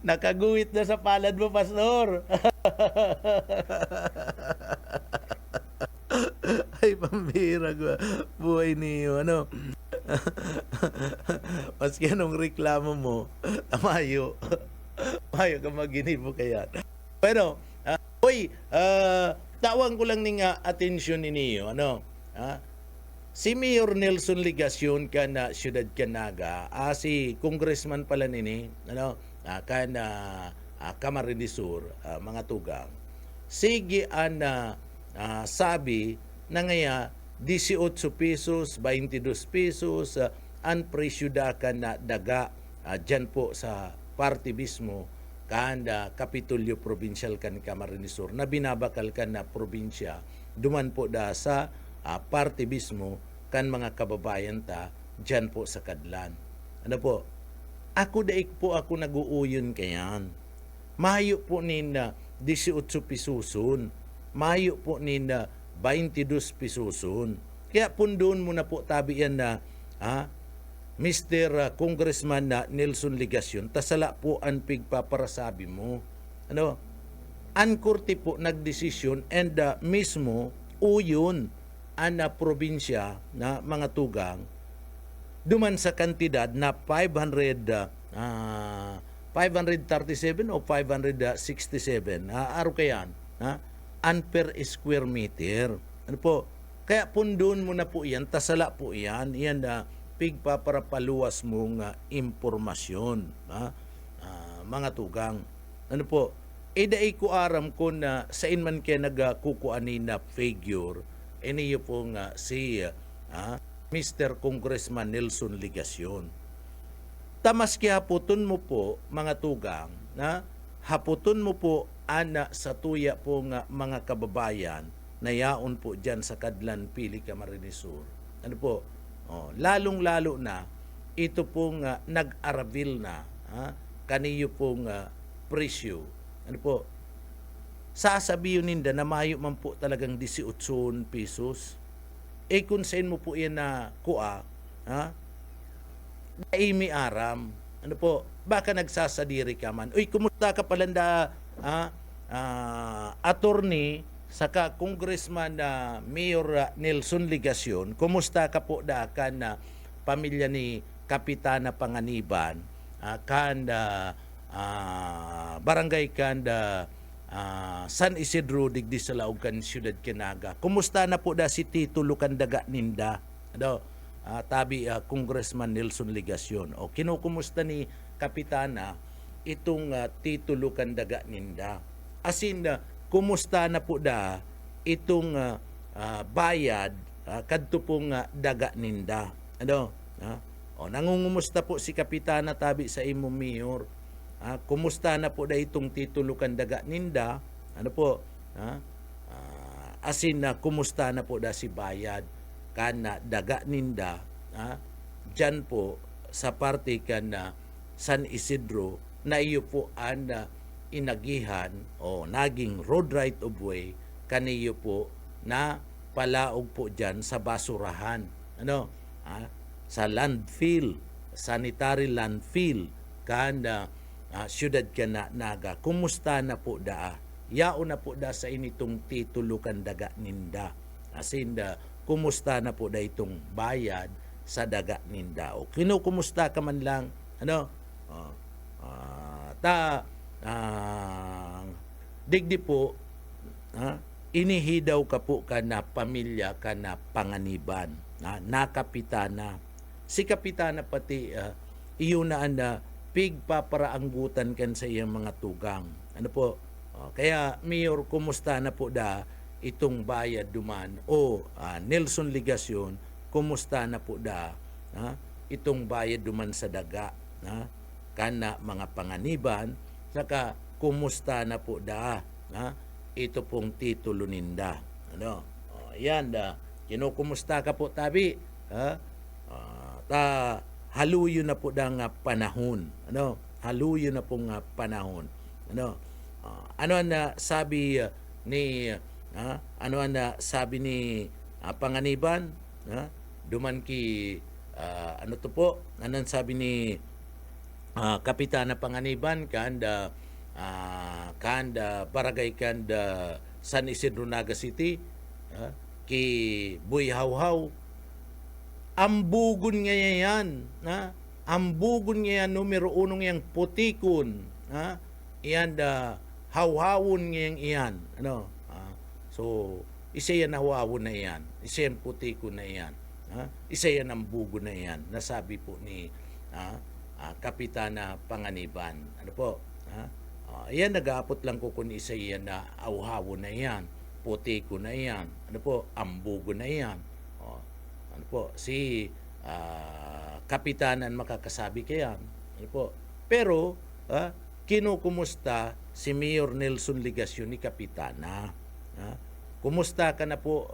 Nakaguwit na sa palad mo, pastor. Ay, pambira buhay niyo. Maski anong reklamo mo, mayo ka maginibo kaya. Pero, tawang ko lang ning atensyon ninyo. Si Mayor Nelson Ligacion ka na Siyudad Canaga, si Congressman pala nini, ka na Camarines Sur, mga tugang. Sige sabi na ngaya 18 pesos, 22 pesos, ang presyo da ka na daga dyan po sa party mismo kanda Kapitolyo Provincial kan Camarines Sur na binabakal kan na probinsya duman po da sa parte mismo kan mga kababayan ta dyan po sa Kadlan. Ano po? Ako daik po ako nag-uuyon kayan. Mayo po nina 18 pisusun. Mayo po nina 22 pisusun. Kaya pundon mo na po tabi yan na Mr. Congressman na Nelson Ligacion, tasala po ang pigpaparasabi mo. Ano? Ankorte po nagdesisyon and mismo uyon ang probinsya na mga tugang duman sa kantidad na 537 o 567 araw kayan an per square meter. Ano po? Kaya pundon mo na po yan, tasala po yan na pigpaparapaluwas mong impormasyon mga tugang. Ano po? Daig ko aram ko na sa inman kaya nagkukuanin na figure iniyo pong si Mr. Congressman Nelson Ligacion. Tamas kaya haputon mo po mga tugang haputon mo po ana sa tuya po mga kababayan na yaon po dyan sa Kadlan, Pili, Camarines Sur. Ano po? Lalong-lalo na ito pong nag-arabil na kaniyo pong presyo. Ano po? Sasabihin ninda na mayo man po talagang 18 pesos. Kung saan mo po yan na kuha, daimi aram. Ano po? Baka nagsasadiri ka man. Uy, kumusta ka palanda attorney saka Congressman Mayor Nelson Ligacion, kumusta ka po kan pamilya ni Kapitana Panganiban, barangay kanda San Isidro digdi sa Laugan, Siyudad Kinaga. Kumusta na po si titulo kan daga ninda? Ano? Tabi Congressman Nelson Ligacion. O kinukumusta ni Kapitana itong titulo kan daga ninda? Asin kumusta na po itong bayad kadto pong daga ninda? Ano? Nangungumusta po si Kapitana tabi sa imo mayor. Kumusta na po itong titulo kan daga ninda? Ano po? Asin kumusta na po si bayad kana daga ninda? Diyan po sa parte kan San Isidro na iyo po inagihan o naging road right of way kaniyo po na palaog po diyan sa basurahan. Ano? Sa landfill, sanitary landfill kana Siyudad Naga. Kumusta na po yao na po sa initong titulo kan daga ninda. Asin kumusta na po itong bayad sa daga ninda. O kinukumusta ka man lang, ano? Digdi po, inihidaw ka po ka na pamilya ka na Panganiban, na Kapitana. Si Kapitana pati iyon na pigpaparaanggutan kan sa iyang mga tugang. Ano po? Kaya Mayor, kumusta na po itong bayad duman? O Nelson Ligacion, kumusta na po itong bayad duman sa daga? Kana mga Panganiban, saka kumusta na po ito pong titulo ninda? Ano? Yan kinukumusta ka po tabi? Haluyo na po nga panahon. Ano? Haluyo na po nga panahon. Ano? Ano na sabi ni sabi ni Panganiban? Duman ki ano to po? Anong sabi ni Kapitana Panganiban kanda barangay kanda San Isidro, Naga City, ki Buy Hawhaw. Ambugon nga yan. Ambugon nga yan, numero 1 yang putikon. Iyan hawhawon nga iyan. Ano? So, isa yan hawhawon na iyan. Isa yan putikon na iyan. Isa yan ambugon na iyan. Nasabi po ni Kapitana Panganiban. Ano po? Iyan, nag-aapot lang ko kung isa yan na hawhawon na iyan. Putikon na iyan. Ano po? Ambugon na iyan. Ano po, si Kapitanan makakasabi kayan. Ano po? Pero, kinukumusta si Mayor Nelson Ligasyon ni Kapitana. Kumusta ka na po?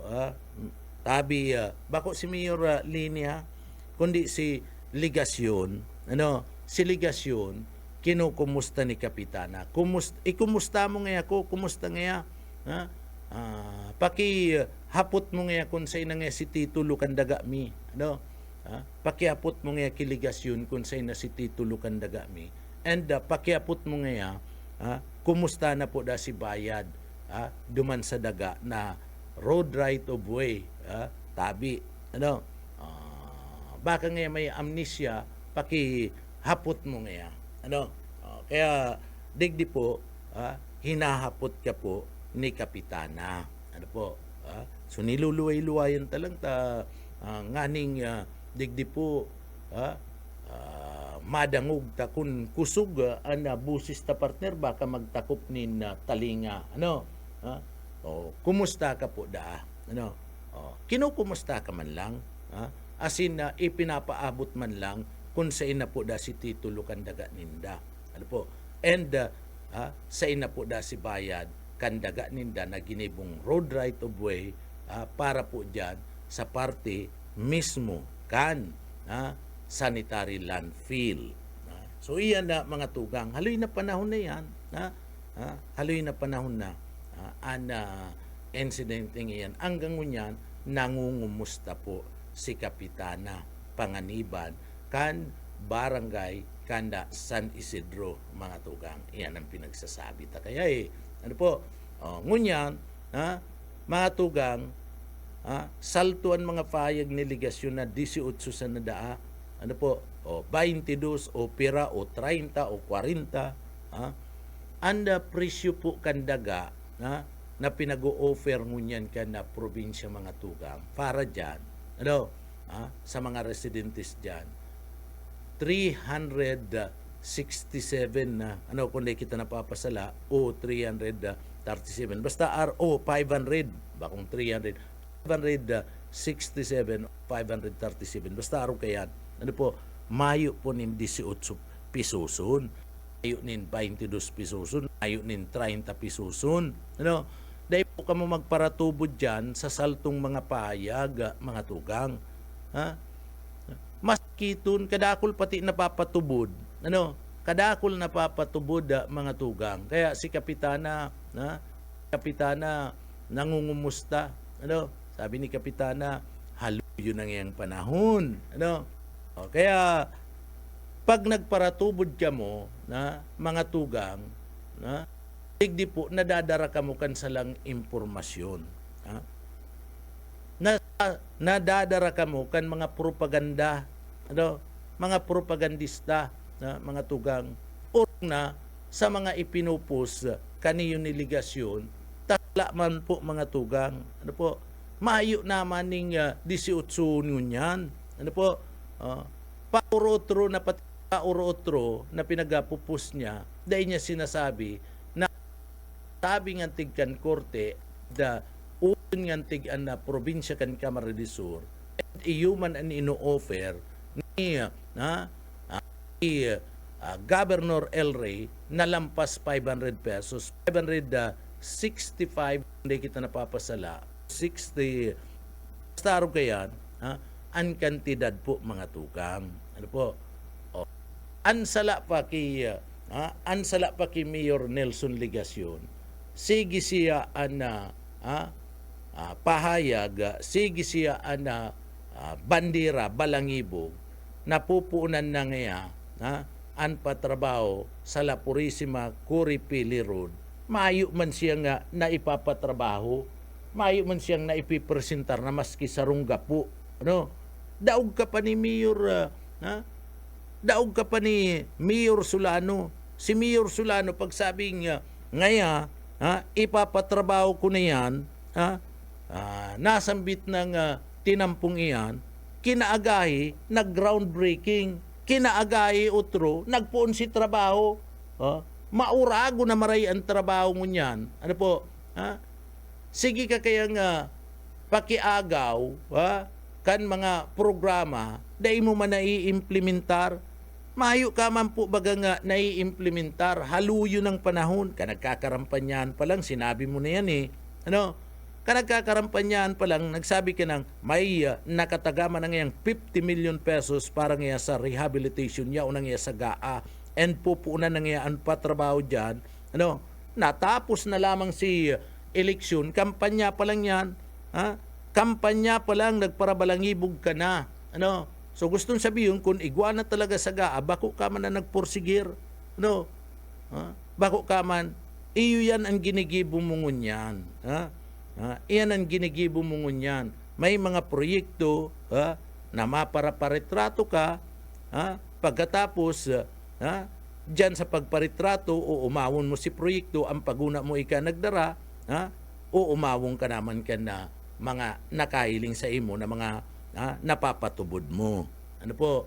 Tabi, bako si Mayor Linya, kundi si Ligasyon, si Ligasyon, kinukumusta ni Kapitana. Ikumusta mo nga ako, kumusta nga, pakihapot mo nga kung sa ina nga si Tito Lucandaga mi, pakihapot mo nga kiligasyon kung sa ina si Tito Lucandaga mi, and pakihapot mo nga, kumusta na po da si bayad, duman sa daga na road right of way, tabi, baka nga may amnesia, pakihapot mo nga, kaya digdi po, hinahapot ka po ni Kapitana. So niluluway-luwayan talang nganing digdi po madangog ta kun kusog ana busis ta partner baka magtakop nin talinga kumusta ka po da kinukumusta ka man lang asin ipinapaabot man lang kung sa ina po da si Tito Lucandaga ninda and sa ina po da si bayad kandaga ninda na ginibong road right of way para po dyan sa parte mismo kan sanitary landfill. So iyan na mga tugang. Haloy na panahon na yan. Haloy na panahon na incidenting iyan. Hanggang ngunyan, nangungumusta po si Kapitana Panganiban kan barangay kanda San Isidro mga tugang. Iyan ang pinagsasabi ta kaya ngunyan mga tugang saltuan mga payag ni ligasyon na 18 sa nadaa 22 o pira o 30 o 40 anda presyo po kandaga na pinag-o-offer ngunyan ka na probinsya mga tugang para dyan sa mga residentes dyan 367 na kung kita napapasala o 337 basta RO 500 bakong 300 567 537 basta araw kayan mayo po nin 18 pisoson mayo nin 22 pisoson mayo nin 30 pisoson dahil po ka mo magparatubod dyan sa saltong mga payag mga tugang maskiton kadakol pati napapatubod kadakol napapatubod mga tugang kaya si Kapitana nangungumusta sabi ni Kapitana haluyo na ngayang panahon kaya pag nagparatubod ka mo mga tugang digdi po nadadara ka mo kan salang impormasyon nadadara ka mo kan mga propaganda mga propagandista mga tugang o na sa mga ipinupos kaniyo ni ligasyon takla man po mga tugang maayo naman ning 18 ngunyan paurotro na pati paurotro na pinagapupos niya dahil niya sinasabi na sabi ng tigkan korte da uyon ng tigan na probinsya kan Kamara de Sur at iyuman an ino-offer ni Governor El Rey na lampas 500 pesos 565 hindi kita napapasala 60 basta araw kayan ang kantidad po mga tukang ansala pa kay Mayor Nelson Ligasyon sige siya pahayag sige siya bandera balangibog napupunan na ngaya an patrabaho sa La Purisima Curipili Road mayo man siya nga na ipapatrabaho mayo man siyang na ipipresentar na maski sarungga po daog ka pa ni Mayor daog ka pa ni Mayor Solano si Mayor Solano pagsabing ngaya ipapatrabaho ko na yan nasambit ng tinampong iyan kinaagahi nag-groundbreaking kinaagahi utro nagpuon si trabaho maurago na maray ang trabaho mo niyan sige ka kaya nga pakiagaw kan mga programa dahil mo man naiimplementar Mayo ka man po baga nga naiimplementar, haluyo ng panahon, kanagkakarampanyahan pa lang, sinabi mo na yan eh. Ano? Kanagkakarampanyahan pa lang, nagsabi ka ng may nakatagama na ngayang 50 million pesos para ngaya sa rehabilitation niya o ngaya sa GAA and pupunan na ngayaan pa trabaho dyan. Ano? Natapos na lamang si eleksyon, kampanya pa lang yan. Ha? Kampanya pa lang, nagparabalangibog ka na. Ano? So gustong sabihin, kung iguana talaga sa GAA, bako ka man na nagporsigir. Ano? Ha? Bako ka man, iyo yan ang ginigibo mo ngunyan. Ha? Iyan ang ginigibo mo ngunyan. May mga proyekto na maparaparetrato ka, pagkatapos, dyan sa pagparitrato o umawon mo si proyekto, ang paguna mo ika nagdara, o umawon ka naman ka na mga nakailing sa imo na mga napapatubod mo. Ano po?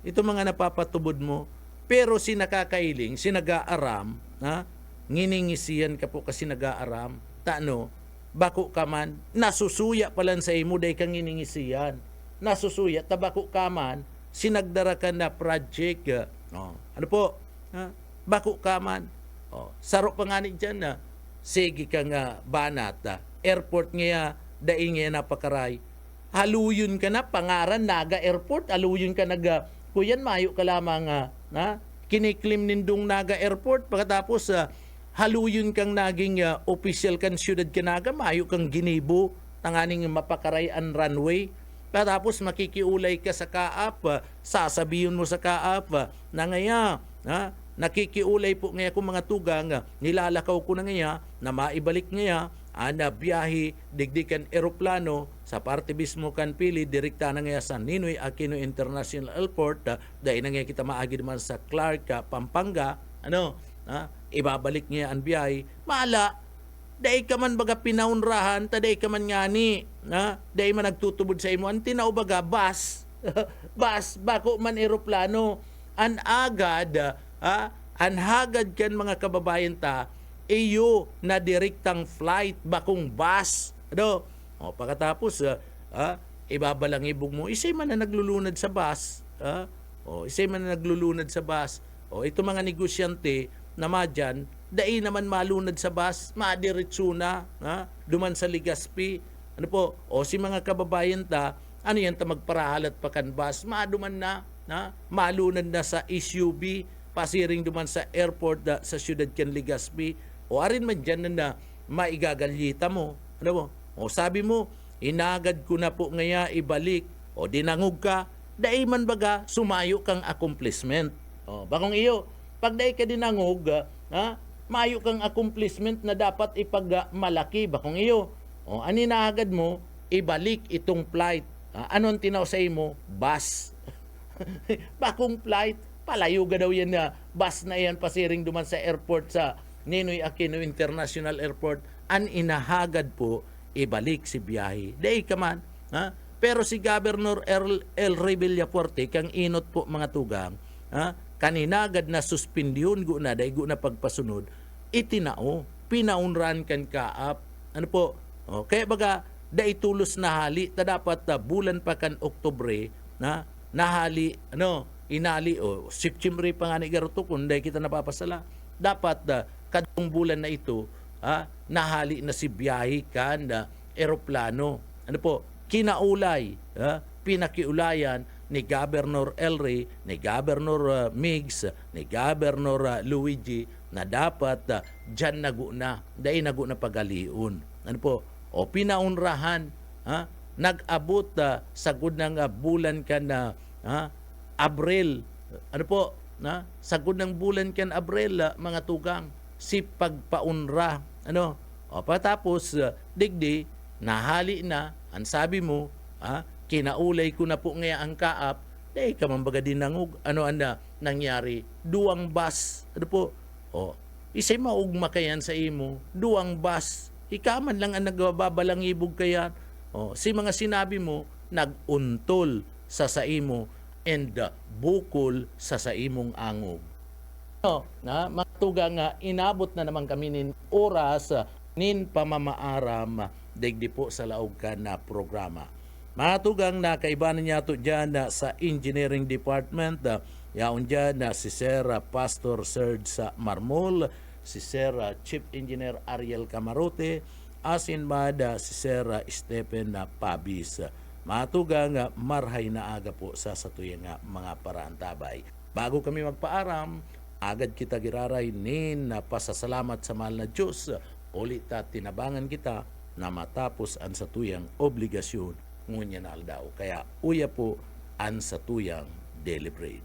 Ito mga napapatubod mo, pero si nakakailing, si nag-aaram, nginingisiyan ka po kasi nag-aaram, bako ka man, nasusuya palan sa imo, day kang nginingisiyan. Nasusuya, tabako ka man, sinagdara ka na project. Ano po? Bako ka man. Saro pa nga ni dyan na, sige ka nga banat, airport nga, daing nga napakaray. Haluyon ka na, pangaran, Naga Airport, haluyon ka kuyan, mayo ka lamang, kiniklim nindong Naga Airport, pagkatapos, haluyon kang naging official kan siyudad Kanaga, mayo kang ginibo, tanganing mapakarayan runway, pagkatapos makikiulay ka sa kaap, sasabihin mo sa kaap, na ngaya, nakikiulay po ngaya kung mga tugang, nilalakaw ko na ngaya, na maibalik ngaya, na biyahe, digdikan eroplano, sa parte mismo kan pili, direkta na ngaya sa Ninoy Aquino International Airport, dahil na ngaya kita maagi naman sa Clark, Pampanga, ibabalik niya ang biyahe, maala, dahil ka man baga pinaunrahan, taday ka man ngani, dahil man nagtutubod sa imo, ang tinaw baga, bus, bako man eroplano, an agad, an hagad kan mga kababayan ta, iyo na direktang flight, bakong bus, pagkatapos, ibabalangibog mo, isay man na naglulunad sa bus, isay man na naglulunad sa bus, ito mga negosyante, na madyan, dai naman malunad sa bus, madiretso na, duman sa Ligaspi, si mga kababayan ta, ano yan ta magparahalat pa kan bus, maduman na, malunad na sa SUV, pasiring duman sa airport sa siyudad kan Ligaspi, o arin man dyan na maigagalyita mo, sabi mo, inagad ko na po ngaya ibalik, o dinangog ka, dai man baga, sumayo kang accomplishment, bakong iyo, pag dahil ka dinangog, mayo kang accomplishment na dapat ipagmalaki. Bakong iyo, aninagad mo, ibalik itong flight. Anong tinaw sa imo? Bus. Bakong flight? Palayo ga daw yan na bus na yan pasiring duman sa airport sa Ninoy Aquino International Airport. An inahagad po, ibalik si biyahe. Dahil ka man. Pero si Governor El Rey Villafuerte, kang inot po mga tugang, kaninagad na suspendyon go na, dahi go na pagpasunod, itinao, pinaunran kan kaap. Kaya baga, dahi tulos na hali, ta dapat bulan pa kan Oktubre, nahali, inali, September pa nga ni Garuto, kung dahi kita napapasala, dapat kadong bulan na ito, nahali na si biyahe kan eroplano. Kinaulay, pinakiulayan, ni Governor El Rey, ni Governor Migs, ni Governor Luigi, na dapat dyan naguna, dahil naguna pagaliun. Pinaunrahan, nag-abot sagud ng bulan ka na Abril. Sagud ng bulan kan Abril, mga tugang, si pagpaunra. Patapos, digdi, nahali na, ang sabi mo, kinaulay ko na po ngayon ang kaap, dahil ka man baga dinangog, nangyari, duwang bus, isay maugma kayan sa imo, duwang bus, ikaman lang ang nagbabalangibog kayan, si mga sinabi mo, naguntol sa imo, and bukol sa imong angog. Matuga nga, inabot na naman kami nin oras, nin pamamaaram, digdi po sa laog ka na programa. Mga tugang na kaibanan niya ito dyan sa engineering department, Yaon dyan na si Sir Pastor Serge sa Marmol, si Sir Chief Engineer Ariel Camarote, asin mada si Sir Stephen Pabis. Matugang marhay na aga po sa satuyang mga parantabay. Bago kami magpaaram, agad kita giraray nin na pasasalamat sa mahal na Diyos. Ulit tinabangan kita na matapos ang satuyang obligasyon ngunya na aldaw. Kaya uya po ang satuyang daily bread.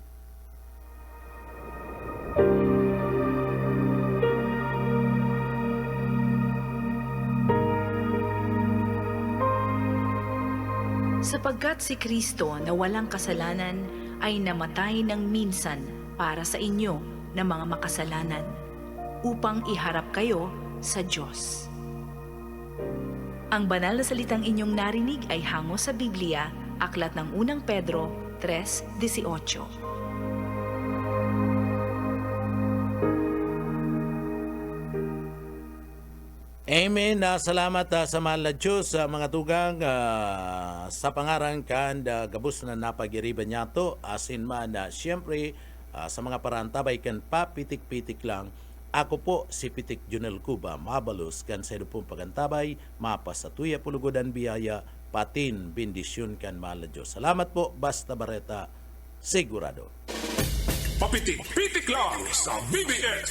Sapagkat si Kristo na walang kasalanan ay namatay ng minsan para sa inyo na mga makasalanan, upang iharap kayo sa Diyos. Ang banal na salitang inyong narinig ay hango sa Biblia, Aklat ng Unang Pedro 3:18. Amen. Salamat sa mahal na Diyos sa mga tugang sa pangarang kan gabos na napagiriban niya to. Asin man na siyempre sa mga parantabay kan papitik-pitik lang. Ako po si Pitik Junel Cuba, mabalos kan sa pong pagantabay, mapasatuya pulugodan biyaya, patin bendisyon kan mahal na Diyos. Salamat po, Basta Barreta, sigurado. Papitik-pitik lang sa BBS.